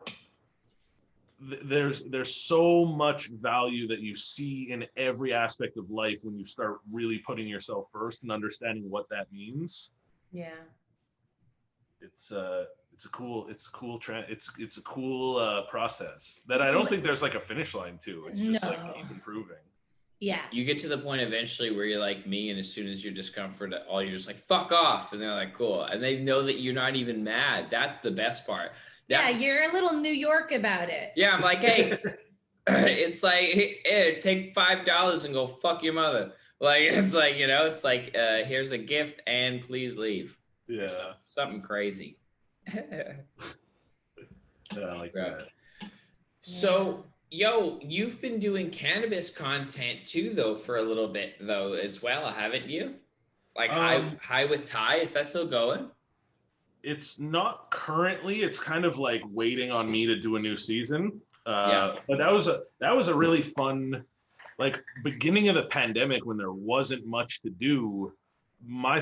there's so much value that you see in every aspect of life when you start really putting yourself first and understanding what that means. Yeah. It's a cool process that I don't think there's like a finish line to. It's just like keep improving. Yeah. You get to the point eventually where you're like me, and as soon as you're discomfort at all, you're just like, fuck off. And they're like, cool. And they know that you're not even mad. That's the best part. You're a little New York about it. Yeah, I'm like, hey, it's like, hey, take $5 and go fuck your mother. Like, it's like, you know, it's like, here's a gift and please leave. Yeah. So, something crazy. Yeah, I like that. So, yo, you've been doing cannabis content too, though, for a little bit, though, as well, haven't you? Like High with Ty, is that still going? It's not currently. It's kind of like waiting on me to do a new season. But that was a really fun, like, beginning of the pandemic when there wasn't much to do. I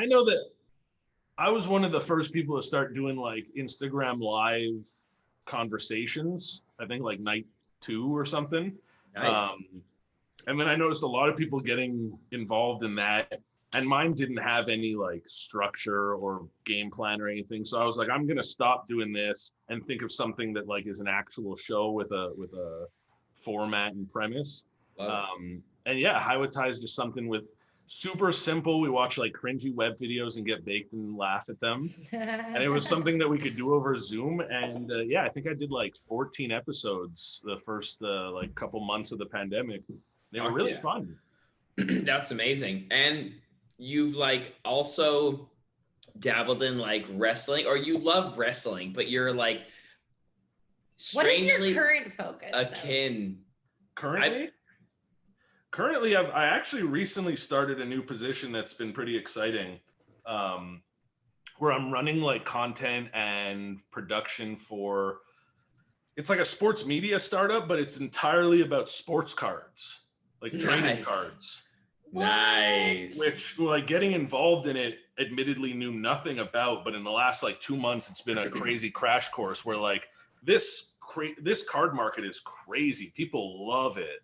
know that I was one of the first people to start doing like Instagram live conversations. I think like night 2 or something. Nice. And then I noticed a lot of people getting involved in that. And mine didn't have any like structure or game plan or anything. So I was like, I'm going to stop doing this and think of something that like is an actual show with a format and premise. And yeah, High with Ty is just something with super simple. We watch like cringy web videos and get baked and laugh at them. And it was something that we could do over Zoom. And yeah, I think I did like 14 episodes the first like couple months of the pandemic. They were really fun. That's amazing. And you've like also dabbled in like wrestling, or you love wrestling, but you're like strangely what is your current focus akin though? Currently I actually recently started a new position that's been pretty exciting, where I'm running like content and production for, it's like a sports media startup, but it's entirely about sports cards, like trading cards. Nice. which like getting involved in it admittedly knew nothing about, but in the last like 2 months it's been a crazy crash course where like this card market is crazy. People love it.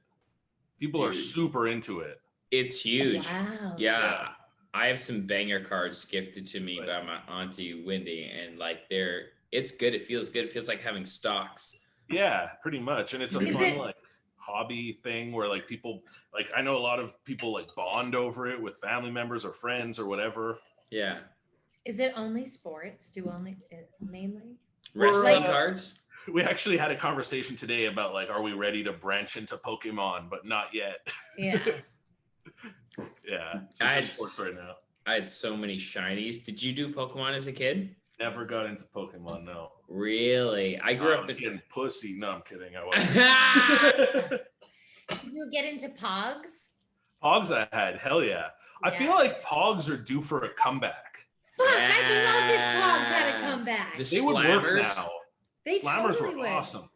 People are super into it. It's huge. Wow. Yeah. I have some banger cards gifted to me by my auntie Wendy, and like it's good. It feels good. It feels like having stocks. Yeah, pretty much. And it's a Is fun it- like hobby thing where like people like I know a lot of people like bond over it with family members or friends or whatever. Yeah. Is it only sports? Mainly? Wrestling Like- cards? We actually had a conversation today about like, are we ready to branch into Pokemon? But not yet. Yeah. Yeah, so I just had- sports right now. I had so many shinies. Did you do Pokemon as a kid? Never got into Pokemon. No, Really? I grew I up was in getting pussy. No, I'm kidding. I wasn't. Did you get into Pogs? Pogs, I had. Hell yeah. I Yeah. feel like Pogs are due for a comeback. Fuck, I'd love if Pogs had a Yeah. comeback. The They would work Slammers? now. They Slammers totally were would. awesome.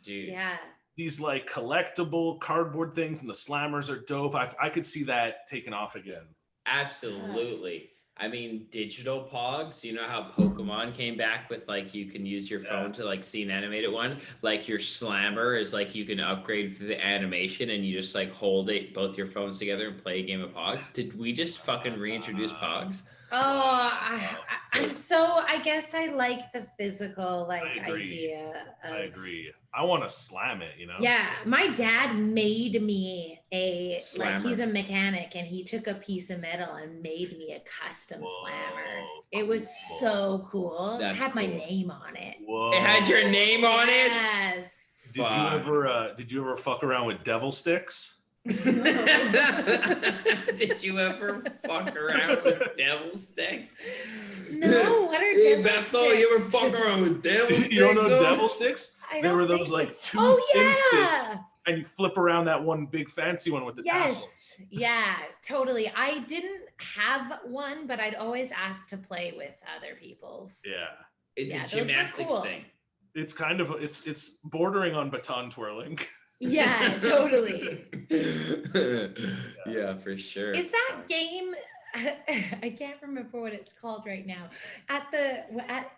Dude. Yeah. These like collectible cardboard things and the Slammers are dope. I could see that taking off again. Absolutely. I mean, digital Pogs, you know how Pokemon came back with like you can use your phone to like see an animated one? Like your Slammer is like you can upgrade for the animation and you just like hold it both your phones together and play a game of Pogs. Did we just fucking reintroduce Pogs? Oh, I guess I like the physical like I agree. idea of I agree. I want to slam it, you know? Yeah, my dad made me like Slammer. he's a mechanic and he took a piece of metal and made me a custom slammer. It was so cool. That's it had my cool. name on it. Whoa. It had your name on it? Yes. Did you ever fuck around with devil sticks? Did you ever fuck around with devil sticks? No, what are Hey, devil Bethel, you ever sticks? fuck around with devil sticks? You don't know huh? devil sticks? I They don't were think those so. like two Oh thin sticks, yeah. and you flip around that one big fancy one with the tassels. Yes. Yeah, totally. I didn't have one, but I'd always ask to play with other people's. Yeah. It's Yeah, a those were gymnastics cool. thing. It's kind of it's bordering on baton twirling. Yeah, totally. Yeah, for sure. Is that game? I can't remember what it's called right now.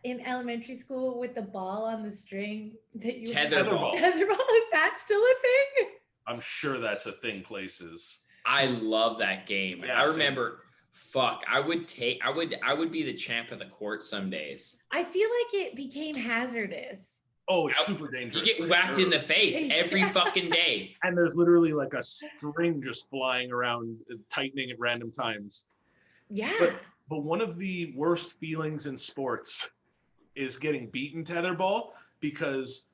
In elementary school with the ball on the string that you Tetherball? Tetherball, is that still a thing? I'm sure that's a thing places. I love that game. Yeah, I same. remember. Fuck, I would be the champ of the court some days. I feel like it became hazardous. Oh, it's Ow. super You dangerous. get for whacked sure. in the face every fucking day. And there's literally like a string just flying around, tightening at random times. Yeah. But one of the worst feelings in sports is getting beaten tetherball, because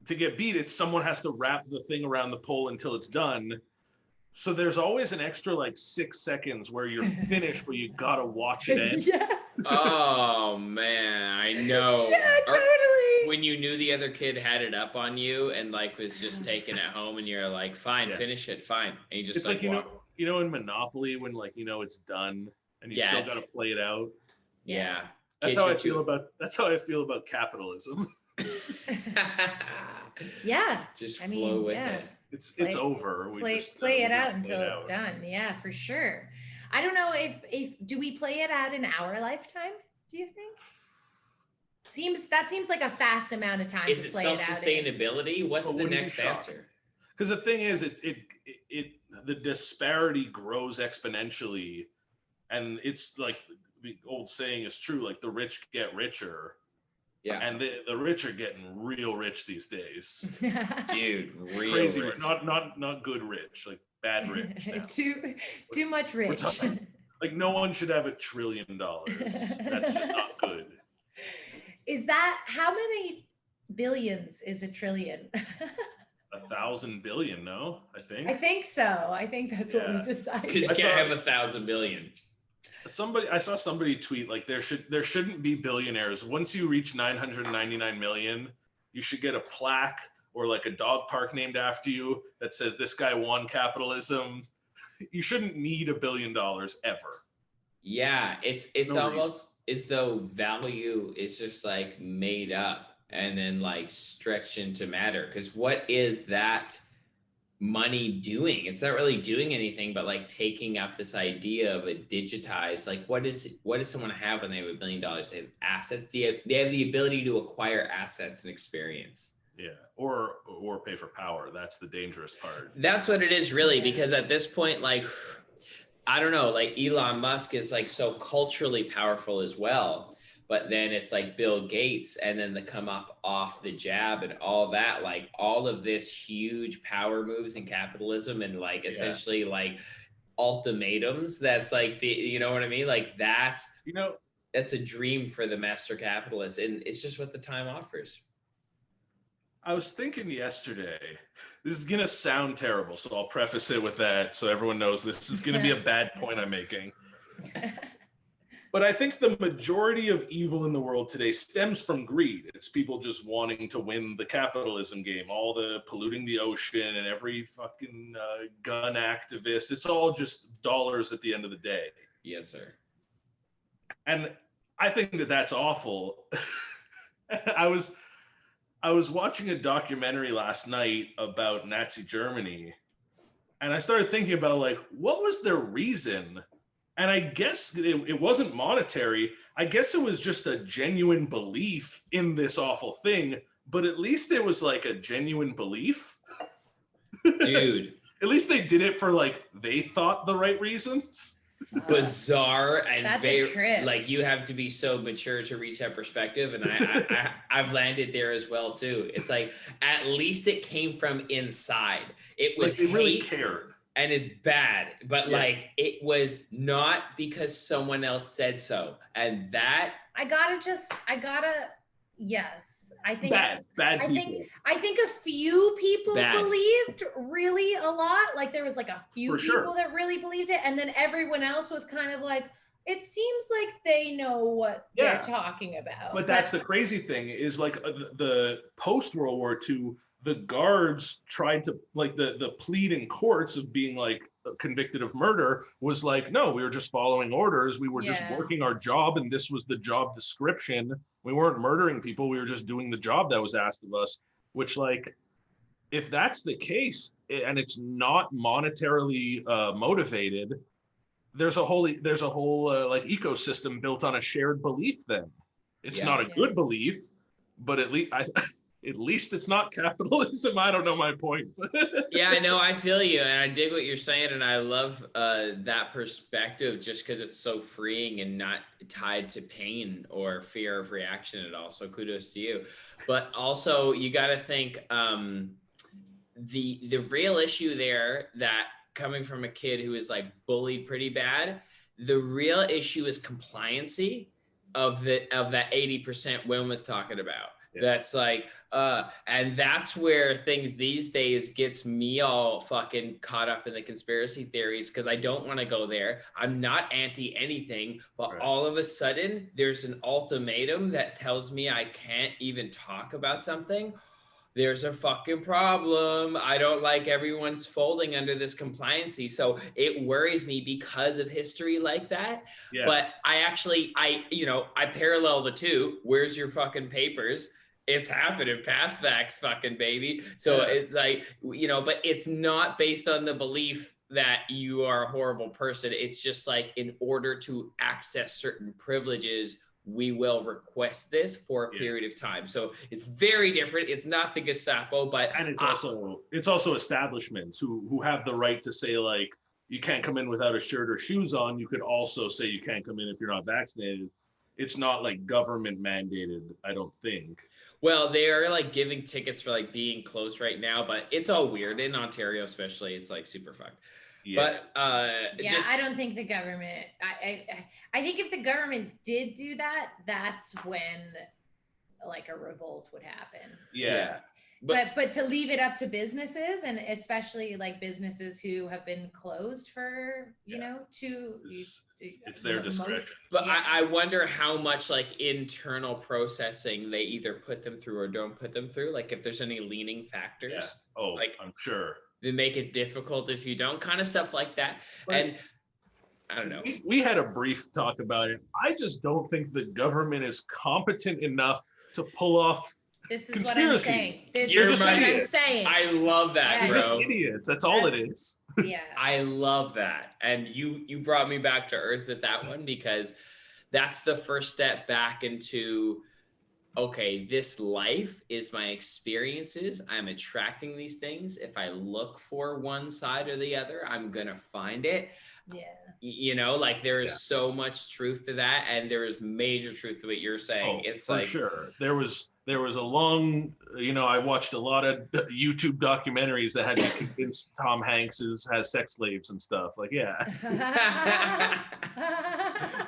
to get beat, someone has to wrap the thing around the pole until it's done. So there's always an extra like 6 seconds where you're finished, but you gotta watch it end. Yeah. Oh man, I know. Yeah, Or totally. when you knew the other kid had it up on you and like was just taking it home, and you're like, "Fine, Yeah. finish it, fine," and you just It's like walk. you know in Monopoly when like it's done and you Yeah, still it's- gotta play it out. Yeah. That's Kids how I are feel too- about capitalism. Yeah. Just I flow mean, with yeah. it. It's Play- over. Play it out until it's done. Yeah, for sure. I don't know if do we play it out in our lifetime? Do you think? Seems like a fast amount of time Is to it play it out. self-sustainability? What's But the wouldn't be next shocked. answer? Because the thing is, the disparity grows exponentially, and it's like the old saying is true. Like the rich get richer, Yeah, and the rich are getting real rich these days. dude, real Crazy, rich. not good rich, like bad rich. now. too much rich. talking- Like no one should have $1 trillion. That's just not good. Is that how many billions is a trillion? 1,000 billion, no? I think. I think so. I think that's what we Yeah. decided. Because you I can't saw- have 1,000 billion. I saw somebody tweet like there shouldn't be billionaires. Once you reach 999 million, you should get a plaque or like a dog park named after you that says this guy won capitalism. You shouldn't need $1 billion ever. Yeah, it's No almost as though value is just like made up and then like stretched into matter. Because what is that money doing? It's not really doing anything, but like taking up this idea of a digitized, like what does someone have when they have $1 billion? They have assets. They have the ability to acquire assets and experience. Yeah, or pay for power. That's the dangerous part. That's what it is, really, because at this point, like, I don't know, like Elon Musk is like so culturally powerful as well. But then it's like Bill Gates, and then the come up off the jab and all that, like all of this huge power moves in capitalism and like essentially like ultimatums. That's like you know what I mean? Like that's a dream for the master capitalist, and it's just what the time offers. I was thinking yesterday, this is going to sound terrible, so I'll preface it with that so everyone knows this is going to be a bad point I'm making. But I think the majority of evil in the world today stems from greed. It's people just wanting to win the capitalism game, all the polluting the ocean and every fucking gun activist. It's all just dollars at the end of the day. Yes, sir. And I think that that's awful. I was watching a documentary last night about Nazi Germany, and I started thinking about like, what was their reason? And I guess it wasn't monetary. I guess it was just a genuine belief in this awful thing, but at least it was like a genuine belief. Dude. At least they did it for like, they thought the right reasons. Bizarre and That's very a trip. like you have to be so mature to reach that perspective, and I've landed there as well too. It's like at least it came from inside. It was like they really cared. And is bad, but like it was not because someone else said so. And that yes. I think bad people. I think a few people Bad. Believed really a lot. Like there was like a few For people sure. that really believed it, and then everyone else was kind of like, it seems like they know what they're talking about. But that's the crazy thing is like the post World War II, the guards tried to like the plead in courts of being like convicted of murder was like, no, we were just following orders. We were just working our job, and this was the job description. We weren't murdering people. We were just doing the job that was asked of us, which like, if that's the case and it's not monetarily motivated, there's a whole like ecosystem built on a shared belief. Then it's not a good belief, but at least it's not capitalism. I don't know my point. Yeah, I know. I feel you. And I dig what you're saying. And I love that perspective just because it's so freeing and not tied to pain or fear of reaction at all. So kudos to you. But also you got to think the real issue there, that coming from a kid who is like bullied pretty bad, the real issue is compliancy of that 80% Wim was talking about. That's like, and that's where things these days gets me all fucking caught up in the conspiracy theories, because I don't want to go there. I'm not anti anything, but all of a sudden there's an ultimatum that tells me I can't even talk about something. There's a fucking problem. I don't like everyone's folding under this compliancy. So it worries me because of history like that. Yeah. But I parallel the two. Where's your fucking papers? It's happening. Pass facts, fucking baby. So it's like, but it's not based on the belief that you are a horrible person. It's just like, in order to access certain privileges, we will request this for a period of time. So it's very different. It's not the Gestapo, but and it's also establishments who have the right to say like, you can't come in without a shirt or shoes on. You could also say you can't come in if you're not vaccinated. It's not like government mandated, I don't think. Well, they are like giving tickets for like being close right now, but it's all weird in Ontario, especially. It's like super fucked. Yeah. But I don't think the government. I think if the government did do that, that's when like a revolt would happen. Yeah. But to leave it up to businesses, and especially like businesses who have been closed for it's their discretion. But I wonder how much like internal processing they either put them through or don't put them through. Like if there's any leaning factors. Yeah. Oh, like I'm sure. They make it difficult if you don't, kind of stuff like that. But and I don't know. We had a brief talk about it. I just don't think the government is competent enough to pull off This is what I'm Conspiracy. saying. This You're is just what I'm idiots. saying. I love that, Yeah, You're just bro. idiots. That's all it is. Yeah. I love that. And you brought me back to earth with that one, because that's the first step back into, okay, this life is my experiences. I'm attracting these things. If I look for one side or the other, I'm going to find it. Yeah. You know, like there is so much truth to that. And there is major truth to what you're saying. It's for like, sure. There was a long, I watched a lot of YouTube documentaries that had me convinced Tom Hanks has sex slaves and stuff. Like, yeah.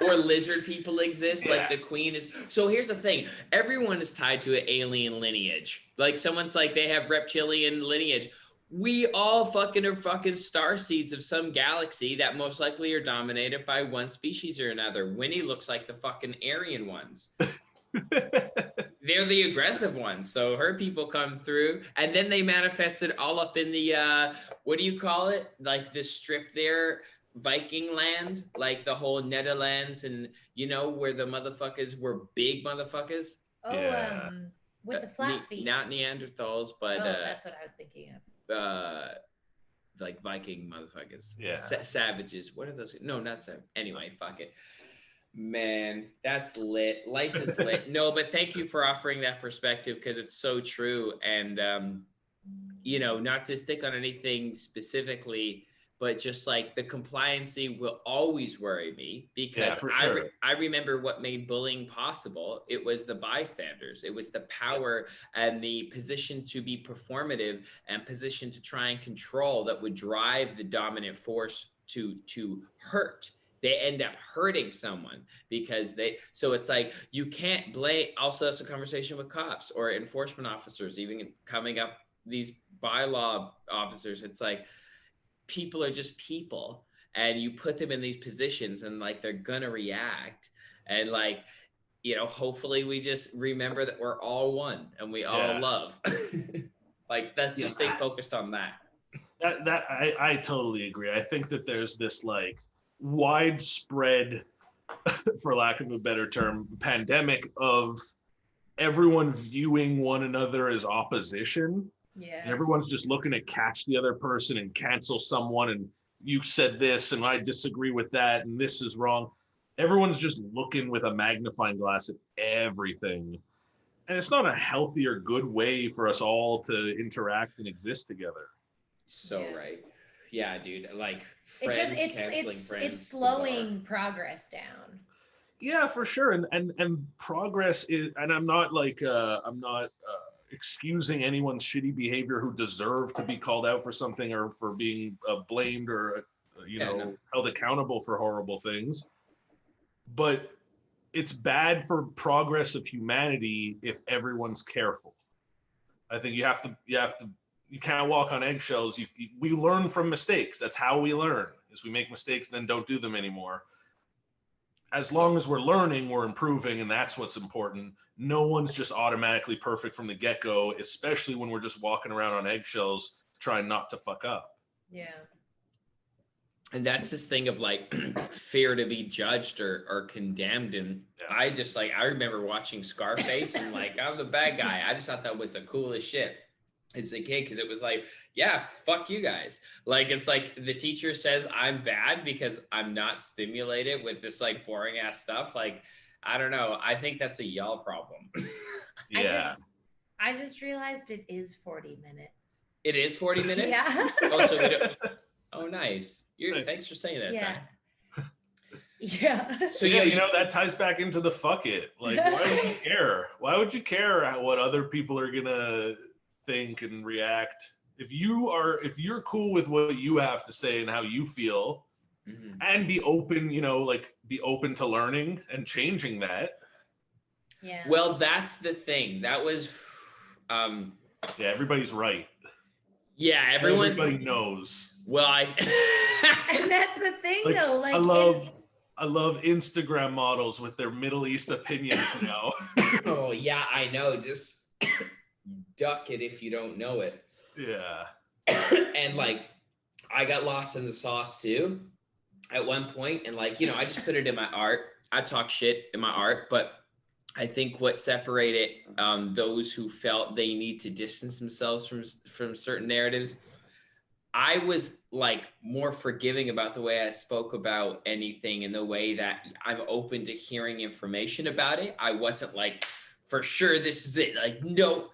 or lizard people exist, like the queen is. So here's the thing, everyone is tied to an alien lineage. Like someone's like they have reptilian lineage. We all are fucking star seeds of some galaxy that most likely are dominated by one species or another. Winnie looks like the fucking Aryan ones. They're the aggressive ones. So her people come through, and then they manifested all up in the what do you call it? Like the strip there, Viking land, like the whole Netherlands, and where the motherfuckers were big motherfuckers. Oh, Yeah. with the flat feet. Not Neanderthals, but that's what I was thinking of. like Viking motherfuckers. Yeah. Savages. What are those? No, not savage. Anyway, fuck it. Man, that's lit. Life is lit. No, but thank you for offering that perspective, because it's so true. And, not to stick on anything specifically, but just like the compliancy will always worry me, because for sure. I remember what made bullying possible. It was the bystanders. It was the power and the position to be performative and position to try and control that would drive the dominant force to hurt. They end up hurting someone because so it's like, you can't blame. Also, that's a conversation with cops or enforcement officers, even coming up, these bylaw officers. It's like, people are just people, and you put them in these positions, and like, they're gonna react. And like, hopefully we just remember that we're all one and we all love. Like, let's just stay focused on that. I totally agree. I think that there's this like widespread, for lack of a better term, pandemic of everyone viewing one another as opposition. Yeah. Everyone's just looking to catch the other person and cancel someone, and you said this and I disagree with that and this is wrong. Everyone's just looking with a magnifying glass at everything. And it's not a healthy or good way for us all to interact and exist together. So right. Yeah, dude. Like, friends canceling friends. It's slowing progress down. Yeah, for sure. And progress is, and I'm not excusing anyone's shitty behavior who deserve to be called out for something or for being blamed or held accountable for horrible things. But it's bad for progress of humanity if everyone's careful. I think you can't walk on eggshells. We learn from mistakes. That's how we learn, is we make mistakes and then don't do them anymore. As long as we're learning, we're improving, and that's what's important. No one's just automatically perfect from the get-go, especially when we're just walking around on eggshells trying not to fuck up. Yeah. And that's this thing of like fear to be judged or condemned. And I just I remember watching Scarface and like, I'm the bad guy. I just thought that was the coolest shit as a kid, because it was like, yeah, fuck you guys. Like, it's like the teacher says I'm bad because I'm not stimulated with this like boring ass stuff. Like, I don't know. I think that's a y'all problem. Yeah. I just realized it is 40 minutes. It is 40 minutes? Yeah. Oh, so we don't... Oh, nice. Nice. Thanks for saying that, Yeah. Ty. Yeah. So yeah, that ties back into the fuck it. Like, why would you care? Why would you care what other people are gonna think and react? If you're cool with what you have to say and how you feel, and be open, be open to learning and changing that. Yeah. Well, that's the thing. That was yeah, everybody's right. Yeah, everybody knows. Well, and that's the thing though. Like, I love Instagram models with their Middle East opinions now. Oh yeah, I know. Just duck it if you don't know it. Yeah. And like, I got lost in the sauce too at one point, and like, I just put it in my art. I talk shit in my art, but I think what separated those who felt they need to distance themselves from certain narratives, I was like more forgiving about the way I spoke about anything and the way that I'm open to hearing information about it. I wasn't like, for sure, this is it. Like, no,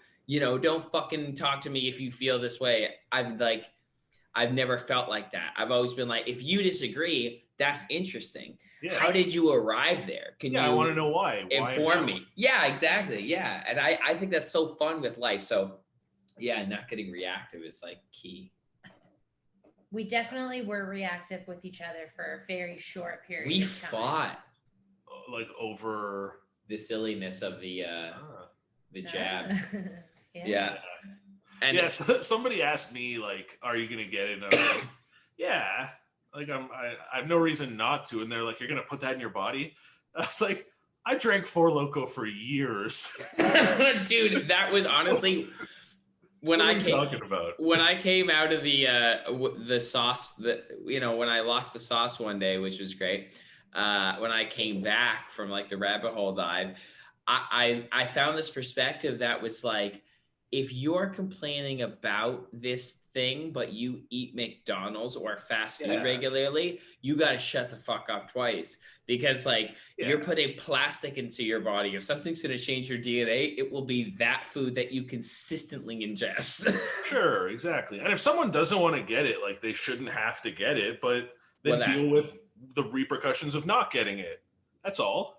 don't fucking talk to me if you feel this way. I've never felt like that. I've always been like, if you disagree, that's interesting. Yeah. How did you arrive there? Can I you want to know why. inform me? Yeah, exactly. Yeah. And I think that's so fun with life. So yeah, not getting reactive is like key. We definitely were reactive with each other for a very short period We of time. fought Like over the silliness of the jab. Yeah. And yes, somebody asked me like, "Are you gonna get it?" And I'm like, "Yeah." Like I have no reason not to. And they're like, "You're gonna put that in your body?" I was like, "I drank Four Loko for years." dude, that was honestly when what I are you came talking about? when I came out of the sauce, that when I lost the sauce one day, which was great. When I came back from like the rabbit hole dive, I found this perspective that was like, if you're complaining about this thing, but you eat McDonald's or fast food regularly, you got to shut the fuck up twice, because like you're putting plastic into your body. If something's going to change your DNA, it will be that food that you consistently ingest. Sure, exactly. And if someone doesn't want to get it, like they shouldn't have to get it, but then deal with the repercussions of not getting it. That's all.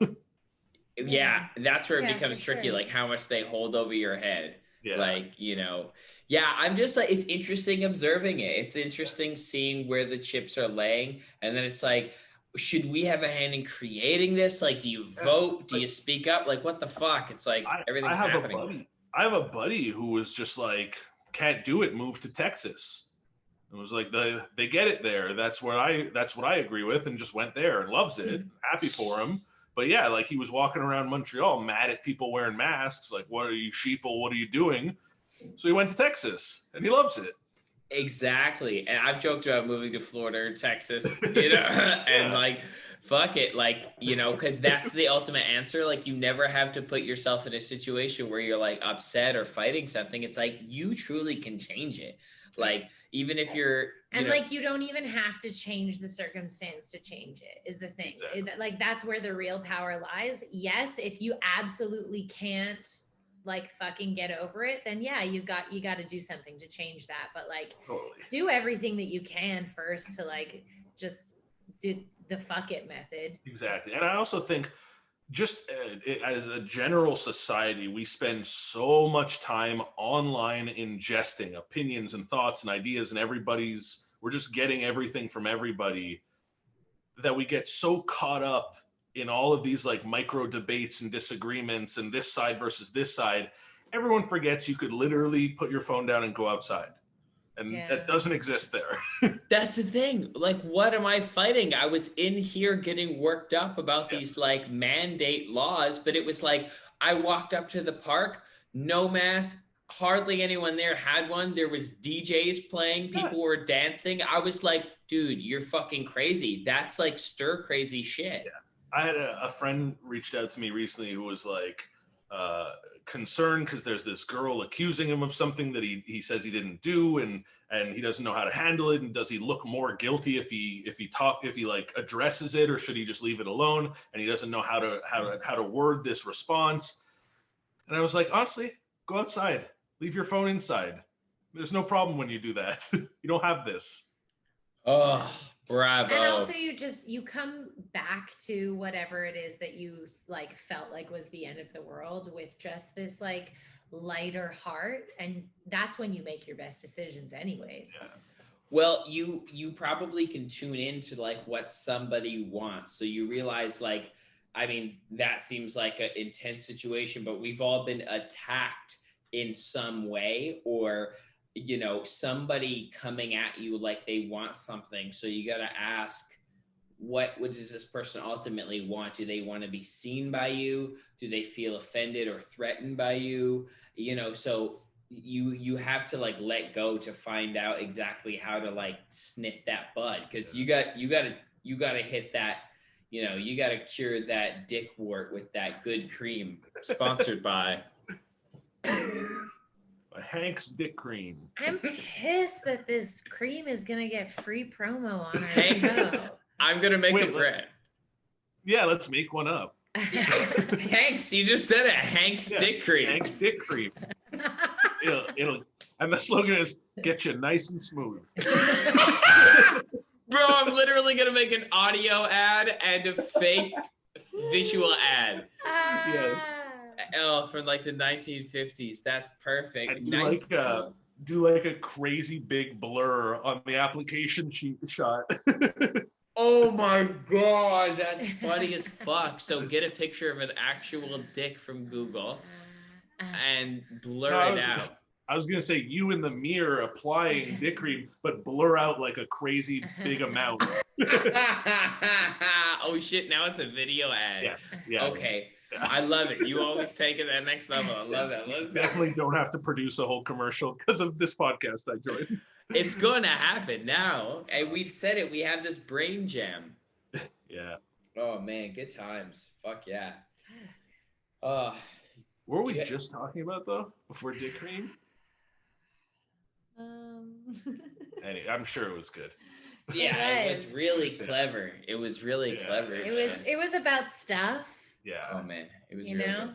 Yeah, that's where it Yeah, becomes for tricky, sure. like how much they hold over your head. Yeah. Like, I'm just like, it's interesting observing it. It's interesting seeing where the chips are laying. And then it's like, should we have a hand in creating this? Like, do you vote? Do you speak up? Like, what the fuck? It's like everything's happening. I have a buddy who was just like, can't do it, move to Texas. It was like they get it there. That's what I agree with, and just went there and loves it. Happy for him. But yeah, like he was walking around Montreal mad at people wearing masks. Like, what are you, sheeple? What are you doing? So he went to Texas and he loves it. Exactly. And I've joked about moving to Florida or Texas, and like, fuck it. Like, because that's the ultimate answer. Like, you never have to put yourself in a situation where you're like upset or fighting something. It's like, you truly can change it. Like, even if you're, like, you don't even have to change the circumstance to change it, is the thing. Exactly. Like, that's where the real power lies. Yes, if you absolutely can't like fucking get over it, then yeah, you got to do something to change that. But like, do everything that you can first to like just do the fuck it method. Exactly. And I also think just as a general society, we spend so much time online ingesting opinions and thoughts and ideas, and we're just getting everything from everybody, that we get so caught up in all of these like micro debates and disagreements and this side versus this side. Everyone forgets you could literally put your phone down and go outside. And that doesn't exist there. That's the thing. Like, what am I fighting? I was in here getting worked up about these like mandate laws, but it was like, I walked up to the park, no mask, hardly anyone there had one. There was DJs playing, people were dancing. I was like, dude, you're fucking crazy. That's like stir crazy shit. I had a friend reached out to me recently who was like, concerned because there's this girl accusing him of something that he says he didn't do, and he doesn't know how to handle it, and does he look more guilty if he like addresses it, or should he just leave it alone, and he doesn't know how to word this response. And I was like, honestly, go outside, leave your phone inside. There's no problem when you do that. You don't have this. Oh, bravo. And also you come back to whatever it is that you like felt like was the end of the world with just this like lighter heart, and that's when you make your best decisions anyways. Well, you probably can tune into like what somebody wants, so you realize like, I mean, that seems like an intense situation, but we've all been attacked in some way, or somebody coming at you like they want something. So you got to ask, what does this person ultimately want? Do they want to be seen by you? Do they feel offended or threatened by you? So you have to like let go to find out exactly how to like snip that bud, because you got to hit that you got to cure that dick wart with that good cream. Sponsored by Hank's Dick Cream. I'm pissed that this cream is gonna get free promo on our Hank. show. I'm going to make a brand. Yeah, let's make one up. Hanks, you just said it. Hank's Dick Cream. Hank's Dick Cream. It'll, and the slogan is "Get you nice and smooth." Bro, I'm literally going to make an audio ad and a fake visual ad. Yes. Oh, from like the 1950s. That's perfect. And Nice. do like a crazy big blur on the application sheet shot. Oh my god, that's funny as fuck. So get a picture of an actual dick from Google and blur it out. I was gonna say you in the mirror applying dick cream, but blur out like a crazy big amount. Oh shit, now it's a video ad. Yes. Yeah. Okay. I love it. You always take it to that next level. I love that. Let's Definitely don't have to produce a whole commercial because of this podcast I joined. It's going to happen now. And we've said it. We have this brain jam. Yeah. Oh, man. Good times. Fuck yeah. Oh. What were we just talking about, though, before dick cream? Anyway, I'm sure it was good. Yeah, it was really clever. It was really clever. It was about stuff. Yeah. Oh, man. It was you really know? good.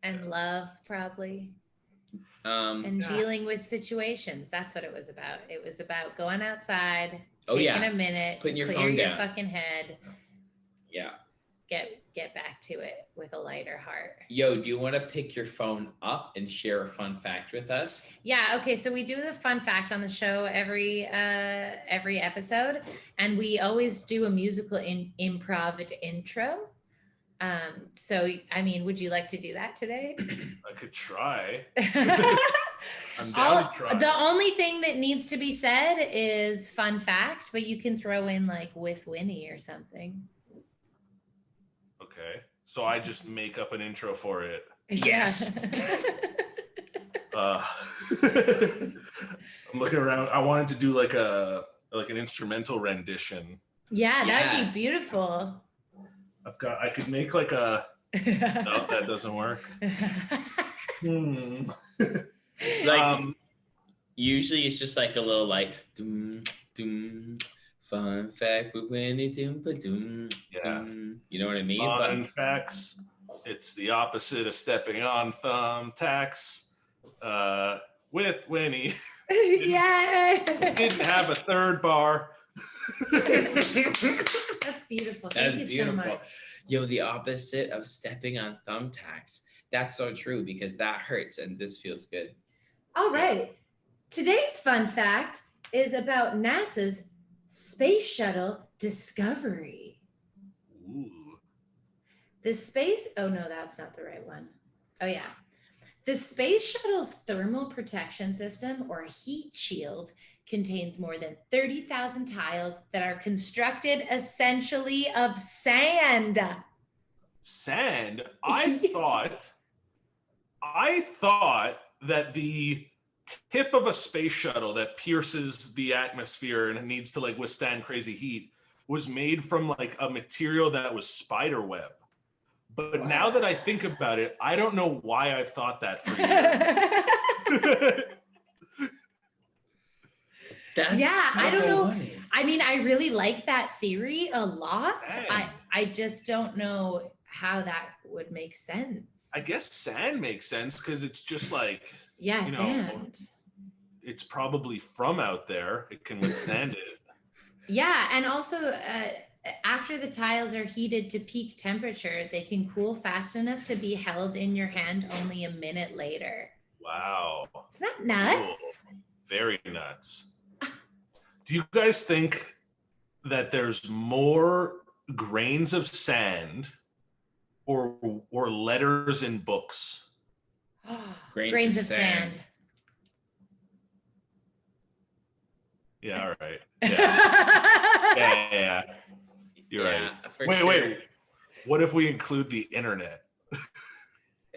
And love, probably. And And dealing with situations. That's what it was about. It was about going outside, Oh, taking yeah. a minute Putting to your clear phone your down. fucking head, yeah. get back to it with a lighter heart. Yo, do you want to pick your phone up and share a fun fact with us? Yeah, okay, so we do the fun fact on the show every episode, and we always do a musical improv intro. So I mean, would you like to do that today? I could try. I'm down to try. The only thing that needs to be said is fun fact, but you can throw in like with Winnie or something. Okay. So I just make up an intro for it. Yes. I'm looking around. I wanted to do like an instrumental rendition. Yeah, that'd Yeah. be beautiful. I could make like a no, that doesn't work. Like, usually it's just like a little like doom, doom, fun fact with Winnie doom, doom, Yeah. doom. You know what I mean? Fun facts. It's the opposite of stepping on thumbtacks. With Winnie. Yeah. Didn't have a third bar. That's beautiful. That Thank is you beautiful. so much. Yo, the opposite of stepping on thumbtacks. That's so true because that hurts and this feels good. All right. Today's fun fact is about NASA's Space Shuttle Discovery. Ooh. Oh no, that's not the right one. Oh yeah. The Space Shuttle's thermal protection system, or heat shield, contains more than 30,000 tiles that are constructed essentially of sand. Sand? I thought that the tip of a space shuttle that pierces the atmosphere and it needs to like withstand crazy heat was made from like a material that was spider web. But now that I think about it, I don't know why I've thought that for years. I don't know. funny. I mean, I really like that theory a lot. Sand. I just don't know how that would make sense. I guess sand makes sense because it's just like, Yeah, you know, sand. it's probably from out there. It can withstand it. Yeah, and also after the tiles are heated to peak temperature, they can cool fast enough to be held in your hand only a minute later. Wow. Isn't that nuts? Cool. Very nuts. Do you guys think that there's more grains of sand or letters in books? Grains of of sand. sand. Yeah, all right. Yeah. You're right. For Wait, sure. wait. What if we include the internet?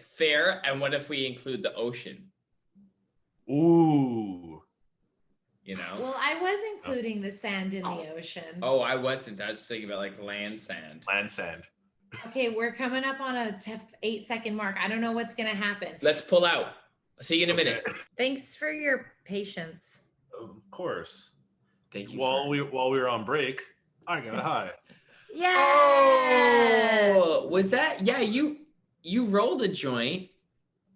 Fair. And what if we include the ocean? Ooh. you know? Well, I was including the sand in the ocean. Oh, I wasn't. I was just thinking about like land sand. Land sand. Okay, we're coming up on a 8-second mark. I don't know what's gonna happen. Let's pull out. I'll see you in a minute. Thanks for your patience. Of course. Thank you. While we were on break, I got high. Yeah. Oh, was that? Yeah, you rolled a joint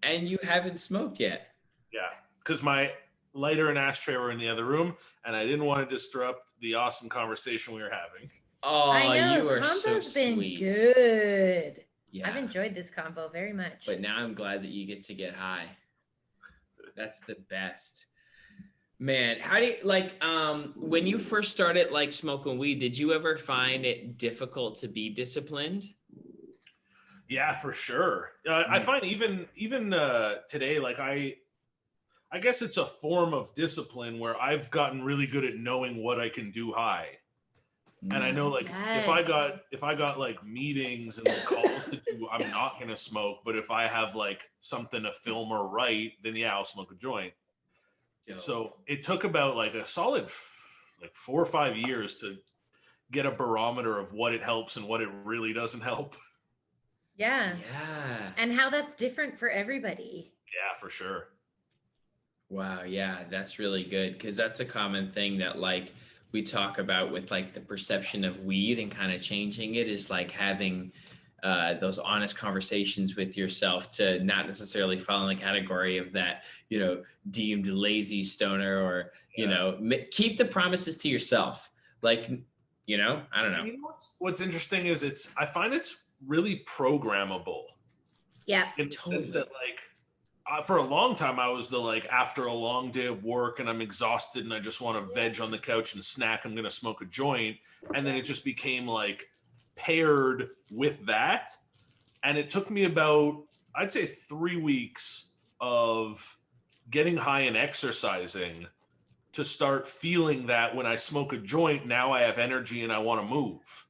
and you haven't smoked yet. Yeah, because my lighter and ashtray were in the other room, and I didn't want to disrupt the awesome conversation we were having. Oh, I know. you are Convo's so been sweet. good. Yeah. I've enjoyed this combo very much. But now I'm glad that you get to get high. That's the best. Man, how do you like when you first started like smoking weed, did you ever find it difficult to be disciplined? Yeah, for sure. I find even today, like I guess it's a form of discipline where I've gotten really good at knowing what I can do high. And I know, like, if I got like meetings and calls to do, I'm not gonna smoke. But if I have like something to film or write, then yeah, I'll smoke a joint. Yo. So it took about like a solid like 4 or 5 years to get a barometer of what it helps and what it really doesn't help. Yeah. Yeah. And how that's different for everybody. Yeah, for sure. Wow, yeah, that's really good because that's a common thing that like we talk about with like the perception of weed and kind of changing it is like having those honest conversations with yourself to not necessarily fall in the category of that, you know, deemed lazy stoner or, you know, keep the promises to yourself. Like, you know, I don't know. You know what's interesting is I find it's really programmable. Yeah. In the sense that like, for a long time, I was the like, after a long day of work and I'm exhausted and I just want to veg on the couch and snack, I'm going to smoke a joint. And then it just became like paired with that. And it took me about, I'd say 3 weeks of getting high and exercising to start feeling that when I smoke a joint, now I have energy and I want to move.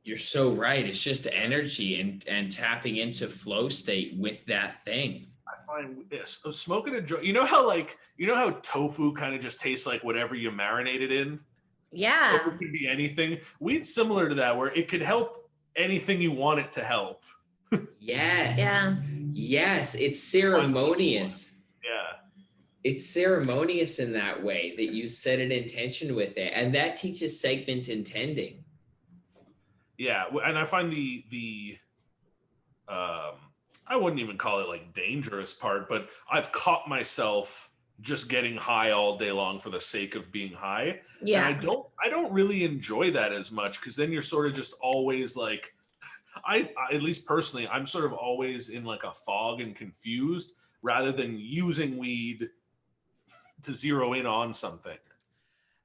You're so right. It's just energy and tapping into flow state with that thing. I find smoking a joint, you know how tofu kind of just tastes like whatever you marinate it in? Yeah. Tofu could be anything. Weed's similar to that, where it could help anything you want it to help. Yes. Yeah. Yes. It's ceremonious. Yeah. It's ceremonious in that way that you set an intention with it. And that teaches segment intending. Yeah. And I find the I wouldn't even call it like dangerous part, but I've caught myself just getting high all day long for the sake of being high. Yeah. And I don't really enjoy that as much, because then you're sort of just always like, I at least personally, I'm sort of always in like a fog and confused rather than using weed to zero in on something.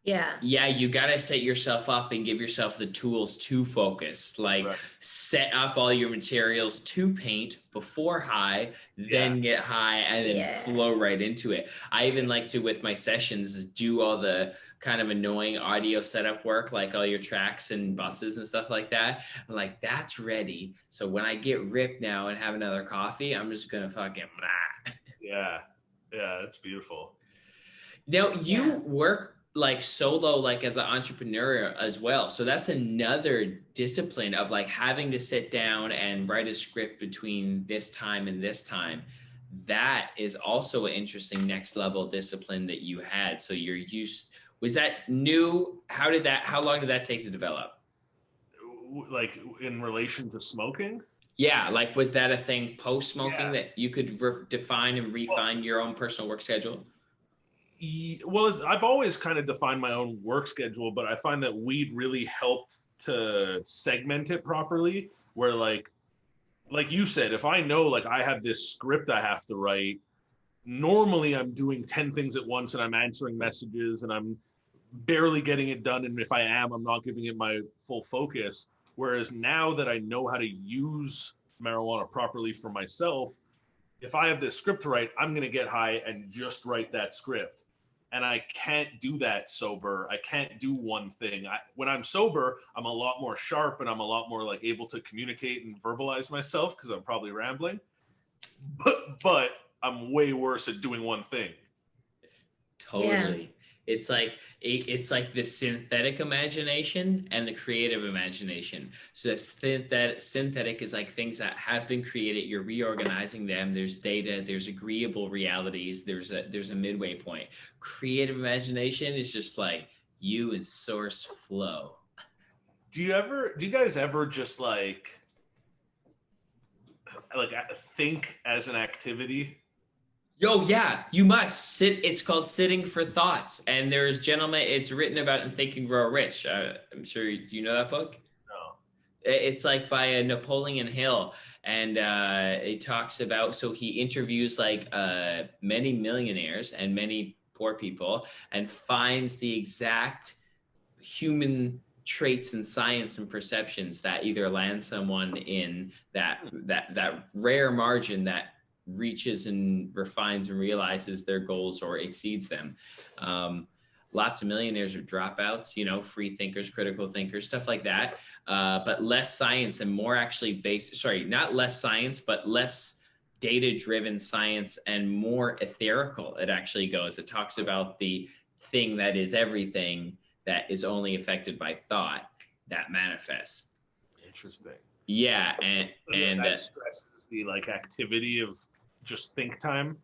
Yeah. Yeah, you got to set yourself up and give yourself the tools to focus. Like set up all your materials to paint before high, then get high and then flow right into it. I even like to, with my sessions, do all the kind of annoying audio setup work, like all your tracks and buses and stuff like that. I'm like, that's ready. So when I get ripped now and have another coffee, I'm just going to fucking blah. Yeah. Yeah, that's beautiful. Now you work like solo, like as an entrepreneur as well. So that's another discipline of like having to sit down and write a script between this time and this time. That is also an interesting next level discipline that you had. So you're used, was that new? How long did that take to develop? Like in relation to smoking? Yeah. Like, was that a thing post smoking that you could define and refine your own personal work schedule? Well, I've always kind of defined my own work schedule, but I find that weed really helped to segment it properly, where like you said, if I know like I have this script I have to write, normally I'm doing 10 things at once and I'm answering messages and I'm barely getting it done. And if I am, I'm not giving it my full focus. Whereas now that I know how to use marijuana properly for myself, if I have this script to write, I'm going to get high and just write that script. And I can't do that sober. I can't do one thing. When I'm sober, I'm a lot more sharp and I'm a lot more like able to communicate and verbalize myself because I'm probably rambling. But I'm way worse at doing one thing. Totally. It's like the synthetic imagination and the creative imagination. So synthetic is like things that have been created. You're reorganizing them. There's data. There's agreeable realities. There's a midway point. Creative imagination is just like you and source flow. Do you guys ever just like think as an activity? Yo, yeah, you must sit. It's called Sitting for Thoughts. And there's gentlemen, it's written about in Think and Grow Rich. I'm sure you know that book? No. It's like by Napoleon Hill. And it talks about, so he interviews like many millionaires and many poor people and finds the exact human traits and science and perceptions that either land someone in that rare margin that reaches and refines and realizes their goals or exceeds them. Lots of millionaires are dropouts, you know, free thinkers, critical thinkers, stuff like that. But less science and more actually not less science, but less data-driven science and more etherical. It actually goes. It talks about the thing that is everything that is only affected by thought that manifests. Interesting. Yeah, and that stresses the like activity of just think time.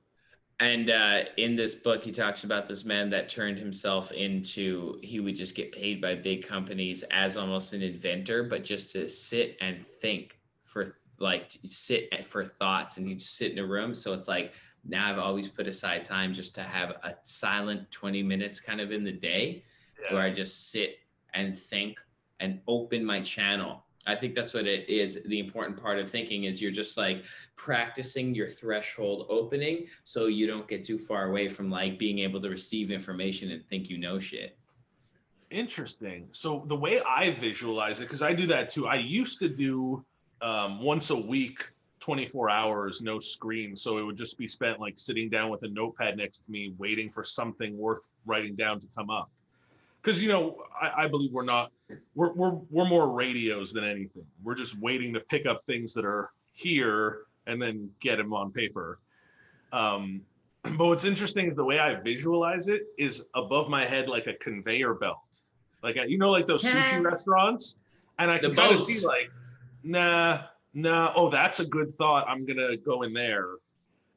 And in this book, he talks about this man that turned himself into, he would just get paid by big companies as almost an inventor, but just to sit and think sit for thoughts, and he'd just sit in a room. So it's like, now I've always put aside time just to have a silent 20 minutes kind of in the day where I just sit and think and open my channel. I think that's what it is. The important part of thinking is you're just like practicing your threshold opening so you don't get too far away from like being able to receive information and think you know shit. Interesting. So the way I visualize it, because I do that too. I used to do once a week, 24 hours, no screen. So it would just be spent like sitting down with a notepad next to me, waiting for something worth writing down to come up. Because, you know, I believe we're more radios than anything. We're just waiting to pick up things that are here and then get them on paper. But what's interesting is the way I visualize it is above my head like a conveyor belt. Like, you know, like those sushi restaurants? And I can kind of see like, nah, oh, that's a good thought. I'm going to go in there.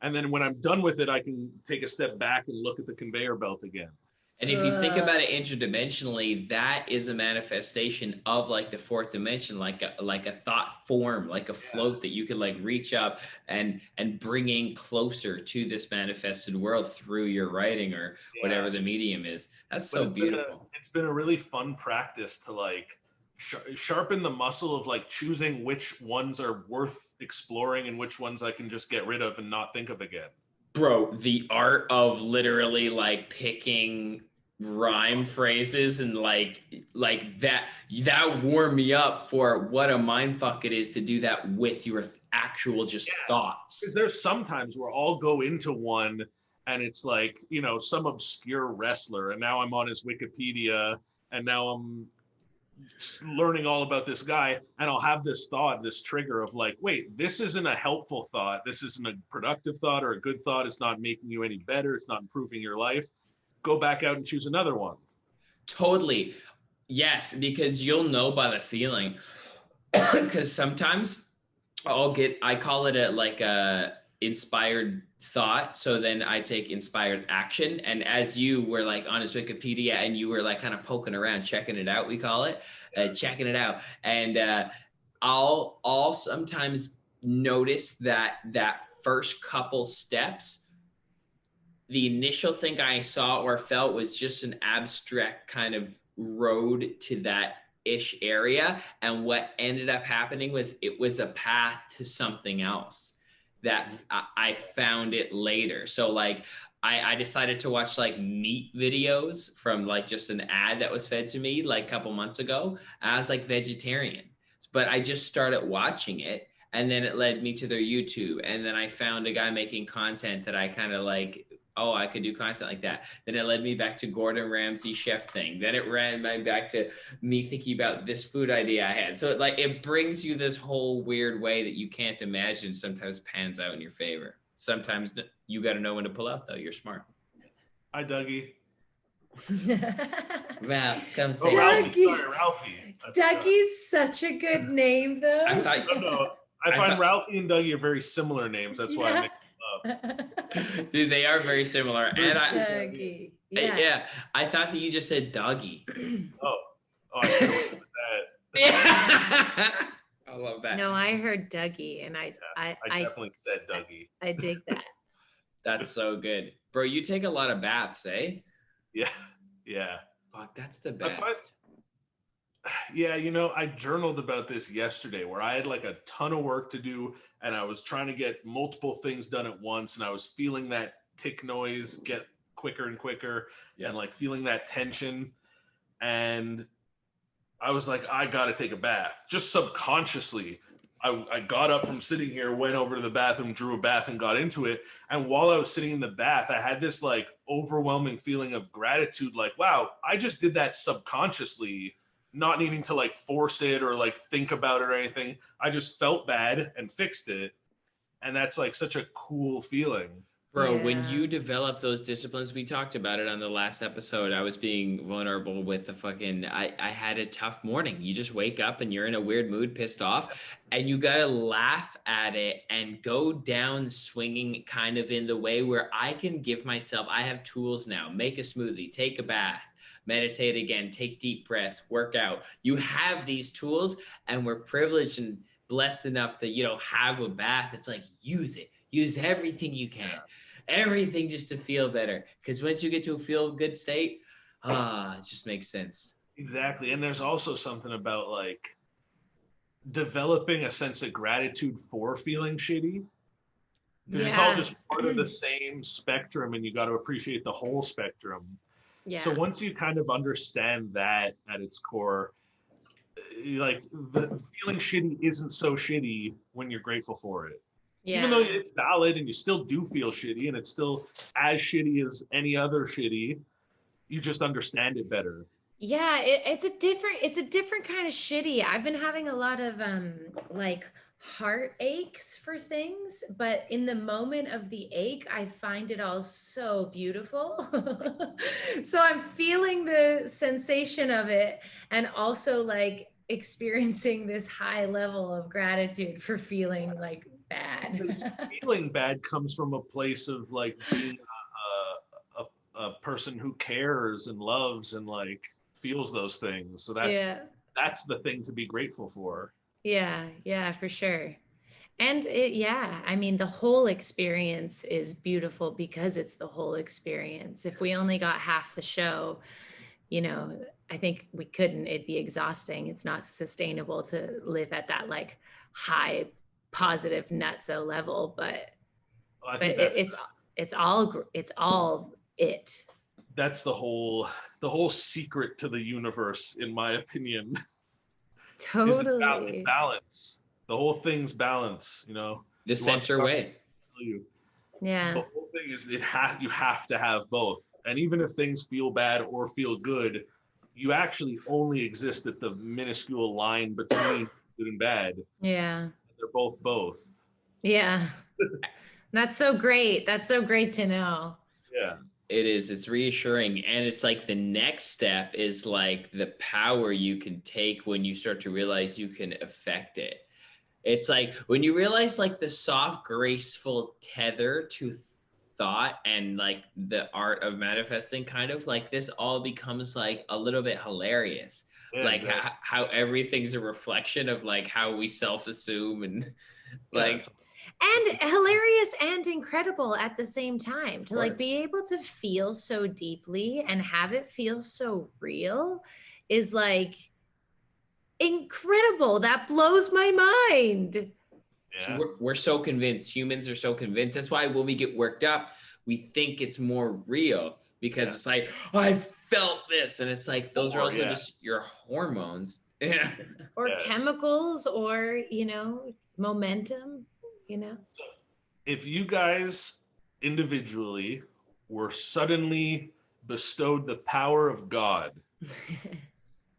And then when I'm done with it, I can take a step back and look at the conveyor belt again. And if you think about it interdimensionally, that is a manifestation of like the fourth dimension, like a thought form, like a float that you could like reach up and bringing closer to this manifested world through your writing or whatever the medium is. That's so beautiful. It's been a really fun practice to like sharpen the muscle of like choosing which ones are worth exploring and which ones I can just get rid of and not think of again. Bro, the art of literally like picking rhyme phrases and like that warmed me up for what a mind fuck it is to do that with your actual just thoughts. Because there's sometimes where I'll go into one and it's like, you know, some obscure wrestler, and now I'm on his Wikipedia and now I'm learning all about this guy, and I'll have this thought, this trigger of like, wait, this isn't a helpful thought, this isn't a productive thought or a good thought, it's not making you any better, it's not improving your life. Go back out and choose another one. Totally. Yes, because you'll know by the feeling. Because sometimes I call it a inspired thought. So then I take inspired action. And as you were like on his Wikipedia and you were like kind of poking around, checking it out, we call it, checking it out. And I'll sometimes notice that first couple steps, the initial thing I saw or felt was just an abstract kind of road to that ish area. And what ended up happening was it was a path to something else that I found it later. So like I decided to watch like meat videos from like just an ad that was fed to me like a couple months ago. I was like vegetarian, but I just started watching it. And then it led me to their YouTube. And then I found a guy making content that I kind of like, oh, I could do content like that. Then it led me back to Gordon Ramsay chef thing. Then it ran back to me thinking about this food idea I had. So it brings you this whole weird way that you can't imagine sometimes pans out in your favor. Sometimes you got to know when to pull out though. You're smart. Hi, Dougie. Ralph, come Oh, say Ralphie. Dougie. Sorry, Ralphie. Dougie's such a good name, though. I thought No, I I find thought- Ralphie and Dougie are very similar names. That's why I mixed them up. dude, they are very similar. And Dougie. Yeah. yeah, I thought that you just said doggy. Oh, I should have went with that. Yeah. I love that. No, I heard Dougie, and I definitely said Dougie. I dig that. That's so good. Bro, you take a lot of baths, eh? Yeah, yeah. Fuck, that's the I find- best. Yeah, I journaled about this yesterday where I had like a ton of work to do and I was trying to get multiple things done at once and I was feeling that tick noise get quicker and quicker and like feeling that tension. And I was like, I got to take a bath. Just subconsciously, I got up from sitting here, went over to the bathroom, drew a bath and got into it. And while I was sitting in the bath, I had this like overwhelming feeling of gratitude. Like, wow, I just did that subconsciously, not needing to like force it or like think about it or anything. I just felt bad and fixed it. And that's like such a cool feeling. Bro, when Yeah. you develop those disciplines, we talked about it on the last episode. I was being vulnerable with the fucking, I had a tough morning. You just wake up and you're in a weird mood, pissed off, and you got to laugh at it and go down swinging kind of in the way where I can give myself, I have tools now, make a smoothie, take a bath, meditate again, take deep breaths, work out. You have these tools and we're privileged and blessed enough to, have a bath. It's like, use it. Use everything you can, everything just to feel better. Because once you get to a feel good state, it just makes sense. Exactly. And there's also something about like developing a sense of gratitude for feeling shitty. Because it's all just part of the same spectrum and you got to appreciate the whole spectrum. Yeah. So once you kind of understand that at its core, like the feeling shitty isn't so shitty when you're grateful for it. Yeah. Even though it's valid and you still do feel shitty and it's still as shitty as any other shitty, you just understand it better. Yeah, it's a different kind of shitty. I've been having a lot of like heart aches for things, but in the moment of the ache, I find it all so beautiful. So I'm feeling the sensation of it and also like experiencing this high level of gratitude for feeling like bad. Because feeling bad comes from a place of like being a person who cares and loves and like feels those things. So that's the thing to be grateful for. Yeah, for sure. And I mean, the whole experience is beautiful because it's the whole experience. If we only got half the show, I think we couldn't, it'd be exhausting. It's not sustainable to live at that like high positive nutso level, but it's all it. That's the whole secret to the universe, in my opinion. Totally. It's balance. The whole thing's balance, The center way. Yeah. The whole thing is you have to have both. And even if things feel bad or feel good, you actually only exist at the minuscule line between good and bad. Yeah. They're both. Yeah. That's so great. That's so great to know. Yeah. It is. It's reassuring. And it's like the next step is like the power you can take when you start to realize you can affect it. It's like when you realize like the soft, graceful tether to thought and like the art of manifesting, kind of like this all becomes like a little bit hilarious. Yeah, like exactly. how everything's a reflection of like how we self-assume and like and hilarious and incredible at the same time to like be able to feel so deeply and have it feel so real is like incredible. That blows my mind. Yeah. So we're so convinced. Humans are so convinced. That's why when we get worked up, we think it's more real because it's like, oh, I felt this. And it's like, those are also just your hormones. Or chemicals or, momentum, So if you guys individually were suddenly bestowed the power of God,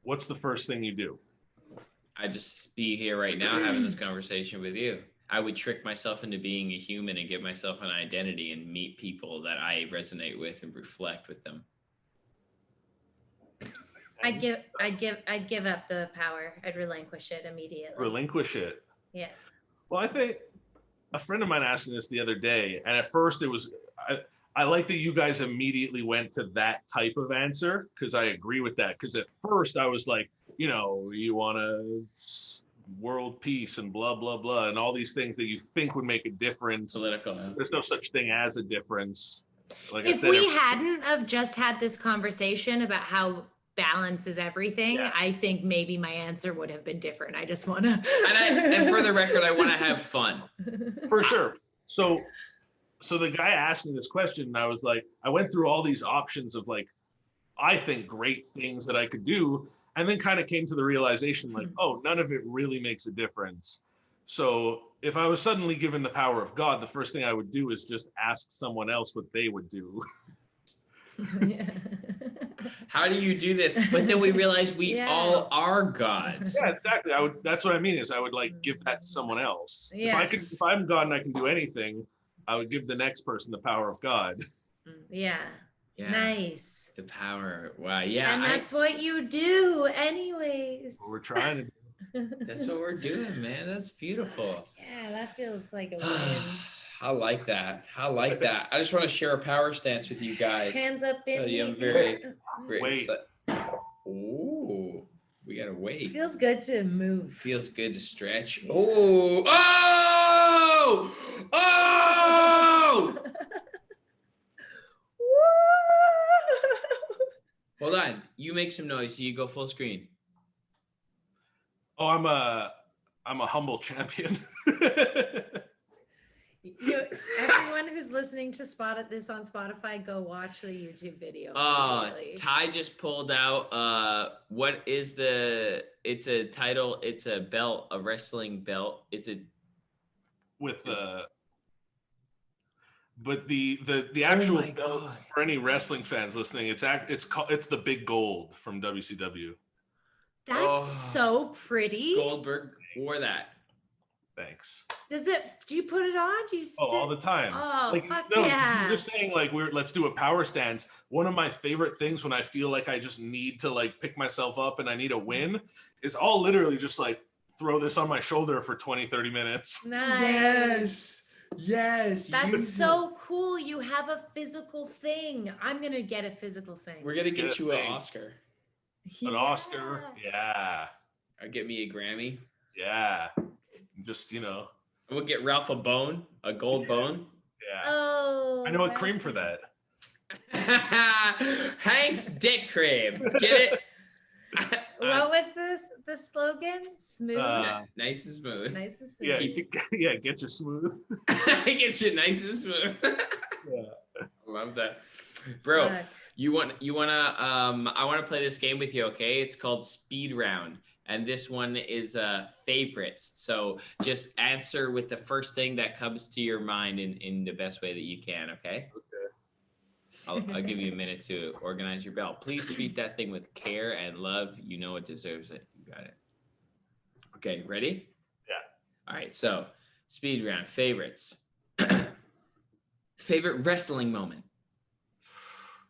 what's the first thing you do? I just be here right now having this conversation with you. I would trick myself into being a human and give myself an identity and meet people that I resonate with and reflect with them. I'd give up the power. I'd relinquish it immediately. Relinquish it. Yeah. Well, I think a friend of mine asked me this the other day, and at first it was, I like that you guys immediately went to that type of answer, because I agree with that. Because at first I was like, you know, you want to world peace and blah, blah, blah, and all these things that you think would make a difference. Political. Yeah. There's no such thing as a difference. Like I If said, we hadn't have just had this conversation about how balance is everything, Yeah. I think maybe my answer would have been different. I just want to. And for the record, I want to have fun. for sure. So the guy asked me this question, and I was like, I went through all these options of like, I think great things that I could do, and then kind of came to the realization like, oh, none of it really makes a difference. So if I was suddenly given the power of God, the first thing I would do is just ask someone else what they would do. Yeah. How do you do this? But then we realize we Yeah. all are gods. Yeah, exactly. That's what I mean is I would like give that to someone else. Yes. If I'm God and I can do anything, I would give the next person the power of God. Yeah. Yeah. Nice. The power. Wow. Yeah. And that's what you do, anyways. What we're trying to do. That's what we're doing, man. That's beautiful. Yeah, that feels like a win. I like that. I like that. I just want to share a power stance with you guys. Hands up in Tell you I'm the very, air. very Wait. excited. Ooh, we gotta wait. Feels good to move. Feels good to stretch. Oh, oh, oh! Hold on. You make some noise. So you go full screen. Oh, I'm a humble champion. Everyone who's listening to this on Spotify, go watch the YouTube video. immediately. Ty just pulled out what is it's a title, it's a belt, a wrestling belt. Is it With but the actual my belt God. for any wrestling fans listening, it's the big gold from WCW. That's Oh. so pretty. Goldberg wore that? Thanks. Do you put it on? Do you Oh, all the time. Oh, Like fuck no, yeah. you're just saying like let's do a power stance. One of my favorite things when I feel like I just need to like pick myself up and I need a win is I'll literally just like throw this on my shoulder for 20-30 minutes. Nice. Yes. That's so cool. You have a physical thing. I'm going to get a physical thing. We're gonna get Good you an thing. Oscar. An Oscar. Yeah. Or get me a Grammy. Yeah. Just, We'll get Ralph a bone, a gold bone. yeah. Oh. I know a cream for that. Hank's dick cream. Get it? What was the slogan? Smooth. Nice and smooth. Nice and smooth. Yeah, get you smooth. Get you nice and smooth. Yeah. Love that. Bro, Fuck. I wanna play this game with you, okay? It's called Speed Round. And this one is favorites. So just answer with the first thing that comes to your mind in the best way that you can, okay? Okay. I'll give you a minute to organize your belt. Please treat that thing with care and love. You know it deserves it. You got it. Okay, ready? Yeah. All right, so speed round, favorites. Favorite wrestling moment.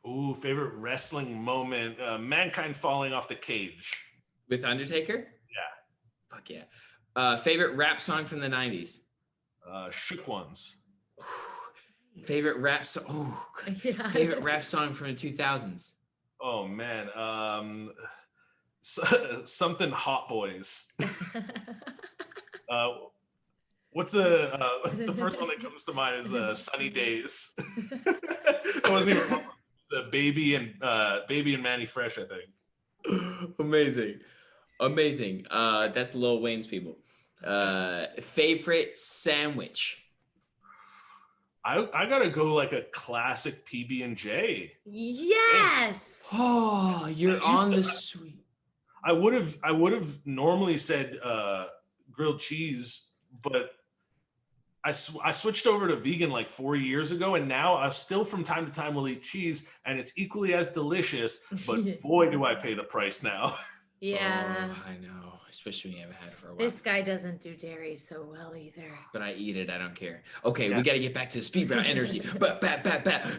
Ooh, favorite wrestling moment. Mankind falling off the cage. With Undertaker? Yeah. Fuck yeah. Favorite rap song from the 90s? Shook Ones. Favorite rap song? Oh, Yeah. favorite rap song from the 2000s? Oh man. Something Hot Boys. What's the first one that comes to mind is Sunny Days. I wasn't even. It's Baby and Manny Fresh, I think. Amazing. That's Lil Wayne's people. Favorite sandwich. I gotta go like a classic PB&J. Yes. Oh, you're used on to- the sweet. I would have normally said grilled cheese, but I switched over to vegan like 4 years ago, and now I still from time to time will eat cheese, and it's equally as delicious. But boy, do I pay the price now. Yeah. Oh, I know, especially when you haven't had it for a while. This guy doesn't do dairy so well either. But I eat it. I don't care. Okay, Yeah. we got to get back to the speed round energy. But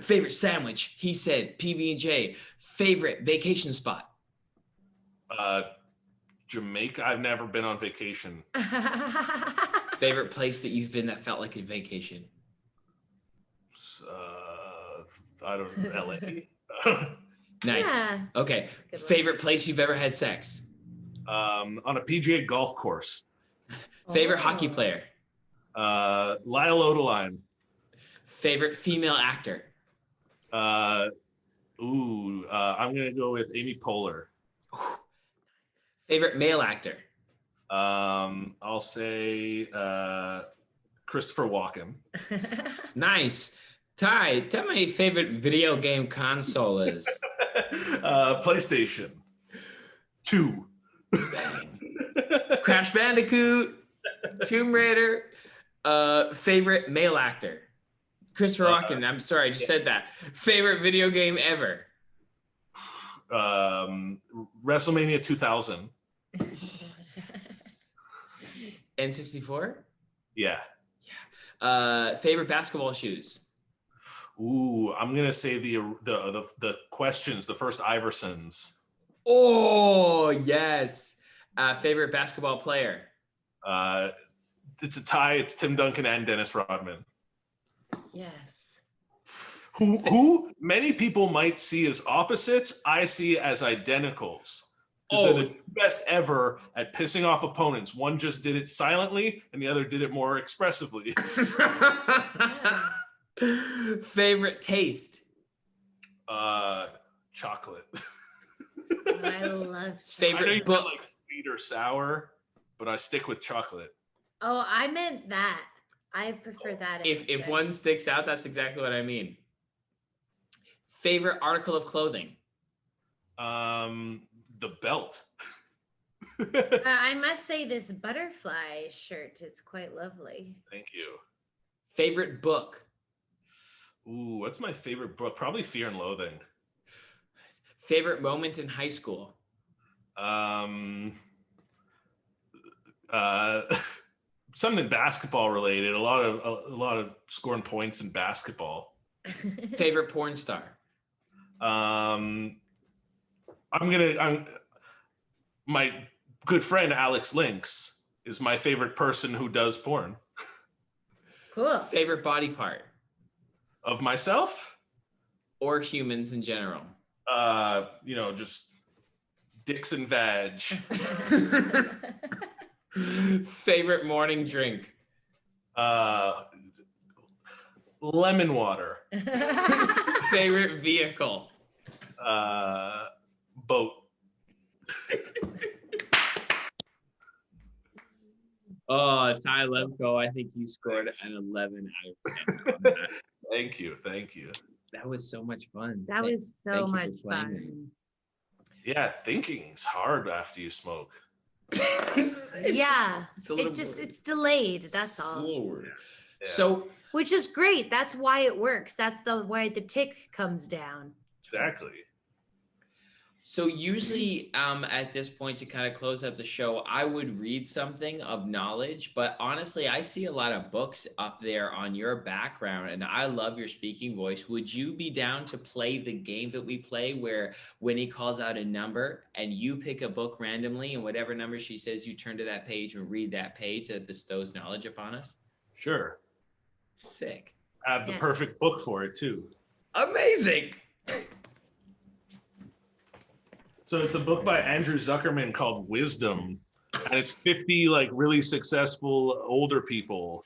favorite sandwich. He said PB&J. Favorite vacation spot. Jamaica. I've never been on vacation. Favorite place that you've been that felt like a vacation? I don't know, LA. Nice. Yeah. Okay. That's a good one. Favorite place you've ever had sex? On a PGA golf course. Favorite Oh. hockey player? Lyle Odeline. Favorite female actor? I'm gonna go with Amy Poehler. Favorite male actor? I'll say Christopher Walken. Nice. Ty, tell me your favorite video game console is. PlayStation 2. Bang. Crash Bandicoot, Tomb Raider. Favorite male actor? Christopher Walken. I'm sorry, I just said that. Favorite video game ever? WrestleMania 2000. N64? Yeah. Favorite basketball shoes? Ooh, I'm gonna say the questions, the first Iversons. Oh, yes. Favorite basketball player? It's a tie. It's Tim Duncan and Dennis Rodman. Yes. Who many people might see as opposites, I see as identicals. Because they're the two best ever at pissing off opponents. One just did it silently, and the other did it more expressively. Favorite taste? Chocolate. I love chocolate. Favorite I know you book? meant like sweet or sour, but I stick with chocolate. Oh, I meant that. I prefer that. If answer. one sticks out, that's exactly what I mean. Favorite article of clothing? The belt. I must say this butterfly shirt is quite lovely. Thank you. Favorite book? Ooh, what's my favorite book? Probably Fear and Loathing. Favorite moment in high school? Something basketball related. A lot of scoring points in basketball. Favorite porn star? My good friend Alex Lynx is my favorite person who does porn. Cool. Favorite body part? Of myself? Or humans in general? Just dicks and vag. Favorite morning drink? Lemon water. Favorite vehicle? Boat. Oh, Ty Lemco, I think you scored an 11 out of 10 on that. Thank you. That was so much fun. That was so thank you much for playing fun. Yeah, thinking's hard after you smoke. Yeah. It's a little It's delayed. That's all. slower. Yeah. So Which is great. That's why it works. That's the way the tick comes down. Exactly. So usually at this point to kind of close up the show, I would read something of knowledge, but honestly, I see a lot of books up there on your background and I love your speaking voice. Would you be down to play the game that we play where Winnie calls out a number and you pick a book randomly and whatever number she says, you turn to that page and read that page that bestows knowledge upon us? Sure. Sick. I have the perfect book for it too. Amazing. So it's a book by Andrew Zuckerman called Wisdom, and it's 50 like really successful older people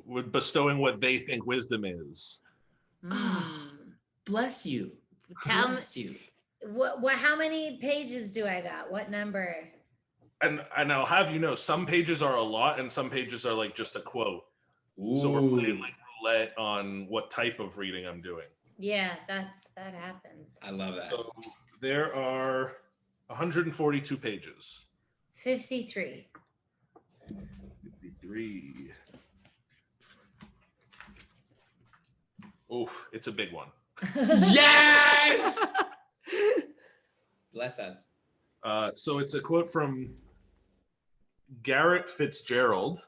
with bestowing what they think wisdom is. Bless you. Tell me, Bless you. what? How many pages do I got? What number? And I'll have you know, some pages are a lot, and some pages are like just a quote. So we're playing like roulette on what type of reading I'm doing. Yeah, that happens. I love that. So there are 142 pages. 53. 53. Oh, it's a big one. Yes! Bless us. So it's a quote from Garrett Fitzgerald.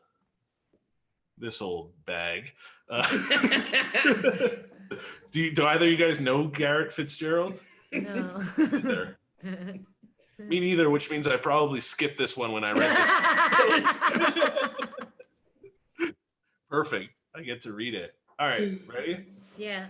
This old bag. Do either of you guys know Garrett Fitzgerald? No. There. Me neither, which means I probably skipped this one when I read this. Perfect. I get to read it. All right, ready? Yeah.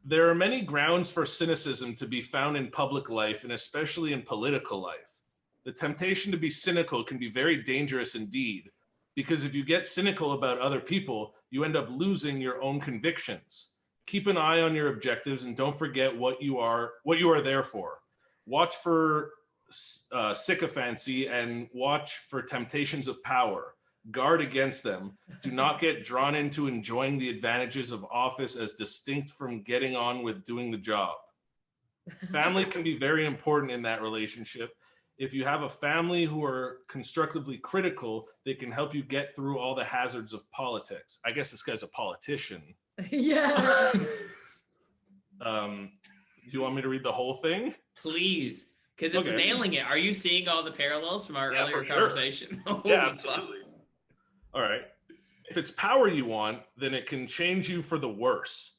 There are many grounds for cynicism to be found in public life and especially in political life. The temptation to be cynical can be very dangerous indeed, because if you get cynical about other people, you end up losing your own convictions. Keep an eye on your objectives and don't forget what you are there for. Watch for sycophancy and watch for temptations of power. Guard against them. Do not get drawn into enjoying the advantages of office as distinct from getting on with doing the job. Family can be very important in that relationship. If you have a family who are constructively critical, they can help you get through all the hazards of politics. I guess this guy's a politician. Yeah. Do you want me to read the whole thing? Please, because it's Okay. nailing it. Are you seeing all the parallels from our Yeah, earlier for sure. conversation? Holy Yeah, fuck. absolutely. All right. If it's power you want, then it can change you for the worse.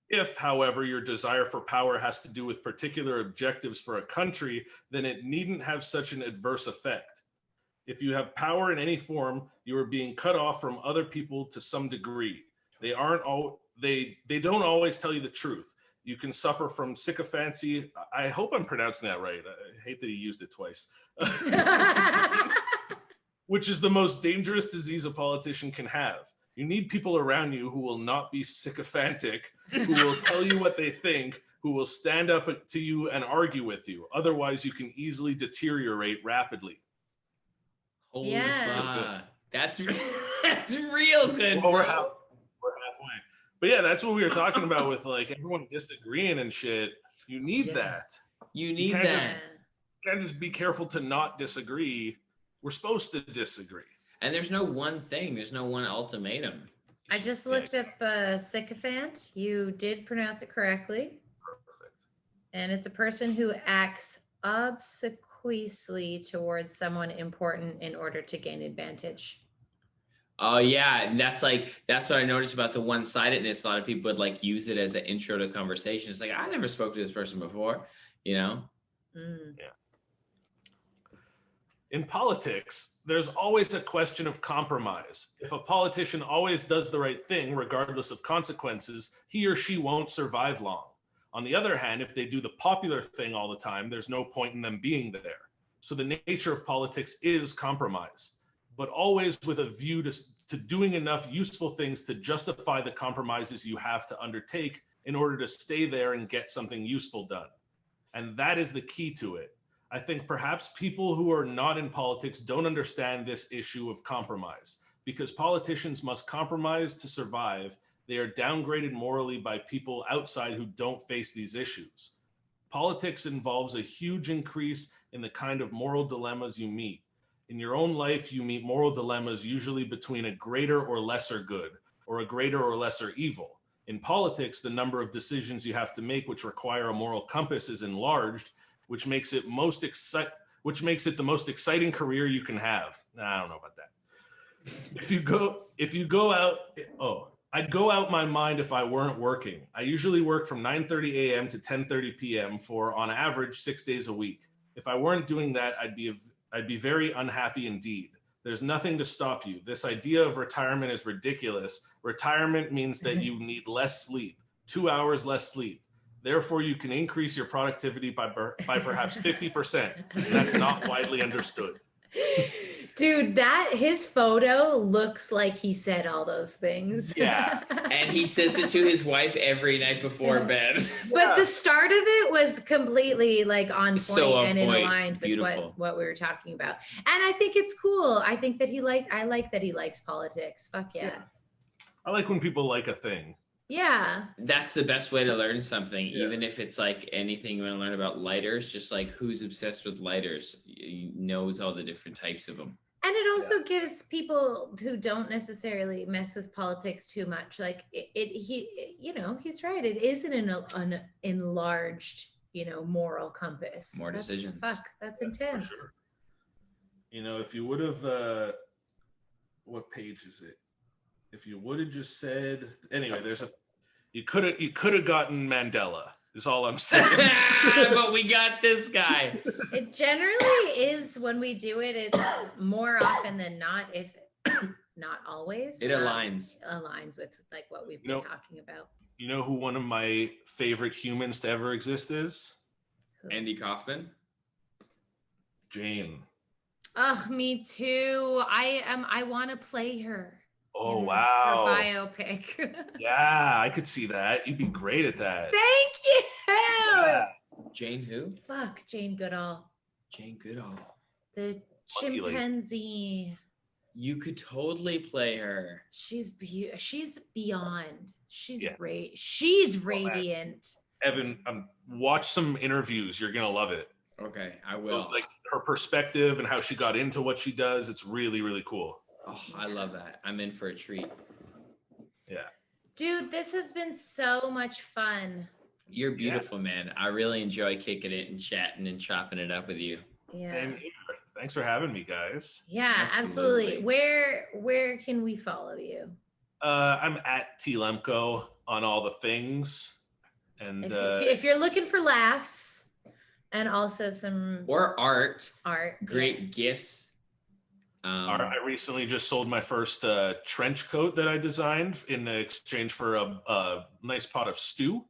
If, however, your desire for power has to do with particular objectives for a country, then it needn't have such an adverse effect. If you have power in any form, you are being cut off from other people to some degree. They don't always tell you the truth. You can suffer from sycophancy. I hope I'm pronouncing that right. I hate that he used it twice. Which is the most dangerous disease a politician can have. You need people around you who will not be sycophantic, who will tell you what they think, who will stand up to you and argue with you. Otherwise, you can easily deteriorate rapidly. Holy Yeah. fuck. That's real good, Well, bro. we're halfway. But yeah, that's what we were talking about with like everyone disagreeing and shit. You need that. You need can't that. just- You can't just be careful to not disagree. We're supposed to disagree. And there's no one thing. There's no one ultimatum. I just looked up sycophant. You did pronounce it correctly. Perfect. And it's a person who acts obsequiously towards someone important in order to gain advantage. Oh yeah, that's what I noticed about the one-sidedness. A lot of people would like use it as an intro to conversation. It's like, I never spoke to this person before, you know? Mm. Yeah. In politics, there's always a question of compromise. If a politician always does the right thing, regardless of consequences, he or she won't survive long. On the other hand, if they do the popular thing all the time, there's no point in them being there. So the nature of politics is compromise, but always with a view to doing enough useful things to justify the compromises you have to undertake in order to stay there and get something useful done. And that is the key to it. I think perhaps people who are not in politics don't understand this issue of compromise. Because politicians must compromise to survive, they are downgraded morally by people outside who don't face these issues. Politics involves a huge increase in the kind of moral dilemmas you meet. In your own life, you meet moral dilemmas usually between a greater or lesser good, or a greater or lesser evil. In politics, the number of decisions you have to make which require a moral compass is enlarged, which makes it the most exciting career you can have. I don't know about that. I'd go out my mind if I weren't working. I usually work from 9:30 a.m. to 10:30 p.m. for, on average, 6 days a week. If I weren't doing that, I'd be very unhappy indeed. There's nothing to stop you. This idea of retirement is ridiculous. Retirement means that you need less sleep, 2 hours less sleep. Therefore, you can increase your productivity by perhaps 50%. That's not widely understood. Dude, his photo looks like he said all those things. Yeah. And he says it to his wife every night before bed. But the start of it was completely like on point So on and in point. aligned with Beautiful. what we were talking about. And I think it's cool. I think that I like that he likes politics. Fuck yeah. I like when people like a thing. Yeah. That's the best way to learn something, Yeah. even if it's like anything you want to learn about lighters, just like who's obsessed with lighters knows all the different types of them. And it also gives people who don't necessarily mess with politics too much, like he's right. It is an enlarged, moral compass. More decisions. That's intense. For sure. If you would have, what page is it? If you would have just said, anyway, you could have gotten Mandela. is all I'm saying. But we got this guy. It generally is when we do it, it's more often than not, if not always. It aligns. Aligns with like what we've You been know- talking about. You know who one of my favorite humans to ever exist is? Andy Kaufman. Jane. Oh, me too. I want to play her. Oh, in wow. Her biopic. Yeah, I could see that. You'd be great at that. Thank you. Yeah. Jane who? Fuck, Jane Goodall. Jane Goodall. The Lucky lady. chimpanzee. You could totally play her. She's beyond. She's Yeah. She's man. radiant. Evan, watch some interviews. You're gonna love it. Okay, I will. Like her perspective and how she got into what she does. It's really, really cool. Oh, I love that. I'm in for a treat. Yeah. Dude, this has been so much fun. You're beautiful, man. I really enjoy kicking it and chatting and chopping it up with you. Yeah. Same here. Thanks for having me, guys. Yeah, absolutely. Where can we follow you? I'm at T Lemco on all the things. And If you're looking for laughs and also some Or art. yeah. Great gifts. I recently just sold my first trench coat that I designed in exchange for a nice pot of stew.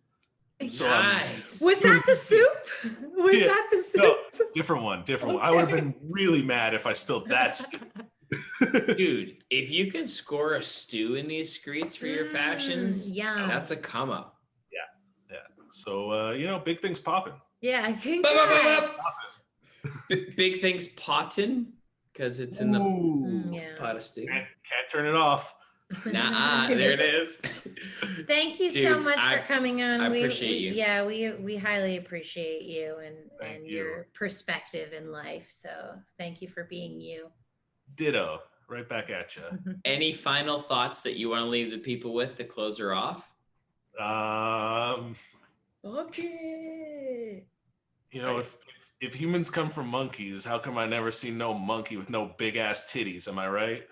So, nice. Was that the soup? Was Yeah. that the soup? No, different one. I would have been really mad if I spilled that stew. Dude, if you could score a stew in these streets for your fashions, yeah. that's a come up. Yeah. So, big things popping. Yeah, Congrats. Big things potting because it's in the Yeah. pot of stew. Can't turn it off. Nah, there it is. Thank you so Dude, much for coming on. I appreciate you. Yeah, we highly appreciate you Thank and you. your perspective in life. So thank you for being you. Ditto. Right back at you. Any final thoughts that you want to leave the people with to close her off? Okay. If humans come from monkeys, how come I never seen no monkey with no big ass titties? Am I right?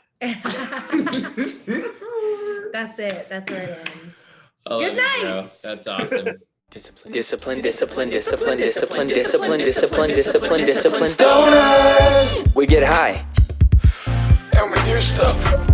That's it. That's where it ends. Oh, Good night. bro. That's awesome. Discipline, discipline, discipline, discipline, discipline, discipline, discipline, discipline, discipline. Stoners! We get high. And we do stuff.